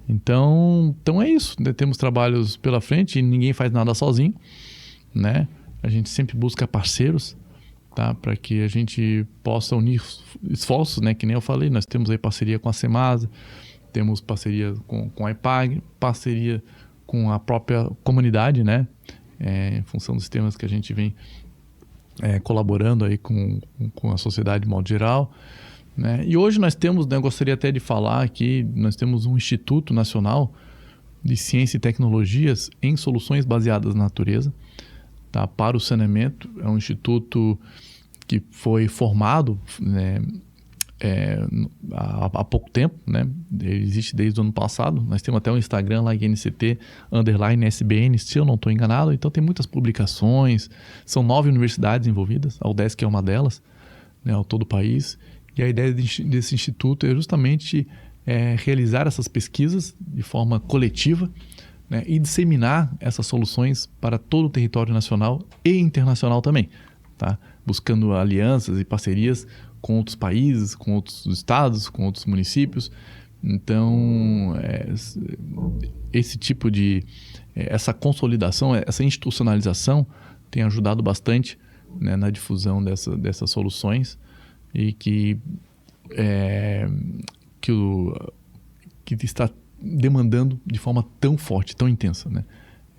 Então é isso, né? Temos trabalhos pela frente e ninguém faz nada sozinho, né? A gente sempre busca parceiros, tá? Para que a gente possa unir esforços, né? Que nem eu falei, nós temos aí parceria com a Semasa, temos parceria com a IPAG, parceria com a própria comunidade, né? Em função dos temas que a gente vem colaborando aí com a sociedade de modo geral, né? E hoje nós temos, né, eu gostaria até de falar aqui, nós temos um Instituto Nacional de Ciência e Tecnologias em Soluções Baseadas na Natureza, tá? Para o saneamento. É um instituto que foi formado, né, há pouco tempo, né? Ele existe desde o ano passado. Nós temos até um Instagram lá, INCT_SBN, se eu não estou enganado. Então tem muitas publicações, são 9 universidades envolvidas, a UDESC é uma delas, né, ao todo o país. E a ideia desse instituto é justamente realizar essas pesquisas de forma coletiva, né, e disseminar essas soluções para todo o território nacional e internacional também, tá? Buscando alianças e parcerias com outros países, com outros estados, com outros municípios. Então, esse tipo de... essa consolidação, essa institucionalização tem ajudado bastante, né, na difusão dessas soluções e que está demandando de forma tão forte, tão intensa, né?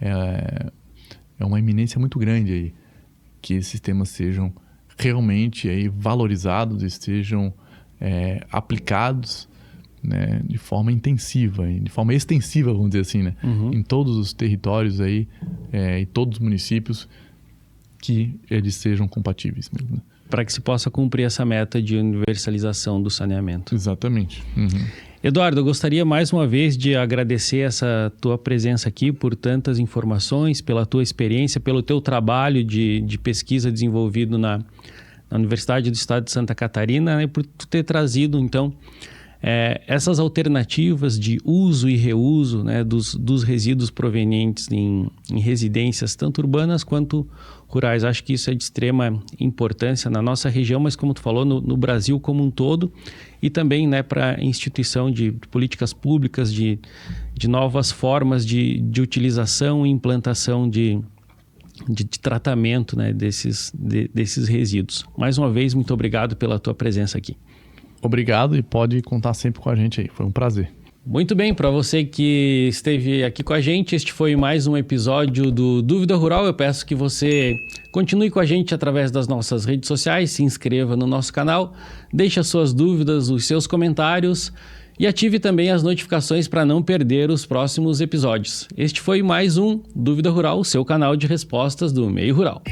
É uma iminência muito grande aí que esses temas sejam realmente aí valorizados e sejam aplicados, né, de forma intensiva, de forma extensiva, vamos dizer assim, né? Uhum. Em todos os territórios aí, em todos os municípios, que eles sejam compatíveis mesmo, né? Para que se possa cumprir essa meta de universalização do saneamento. Exatamente. Uhum. Eduardo, eu gostaria mais uma vez de agradecer essa tua presença aqui por tantas informações, pela tua experiência, pelo teu trabalho de pesquisa desenvolvido na Universidade do Estado de Santa Catarina, né, e por tu ter trazido, então, essas alternativas de uso e reuso, né, dos resíduos provenientes em residências, tanto urbanas quanto rurais. Acho que isso é de extrema importância na nossa região, mas como tu falou, no Brasil como um todo, e também, né, para a instituição de políticas públicas de novas formas de utilização e implantação de tratamento, né, desses resíduos. Mais uma vez, muito obrigado pela tua presença aqui. Obrigado e pode contar sempre com a gente aí. Foi um prazer. Muito bem, para você que esteve aqui com a gente, este foi mais um episódio do Dúvida Rural. Eu peço que você continue com a gente através das nossas redes sociais, se inscreva no nosso canal, deixe as suas dúvidas, os seus comentários e ative também as notificações para não perder os próximos episódios. Este foi mais um Dúvida Rural, o seu canal de respostas do meio rural.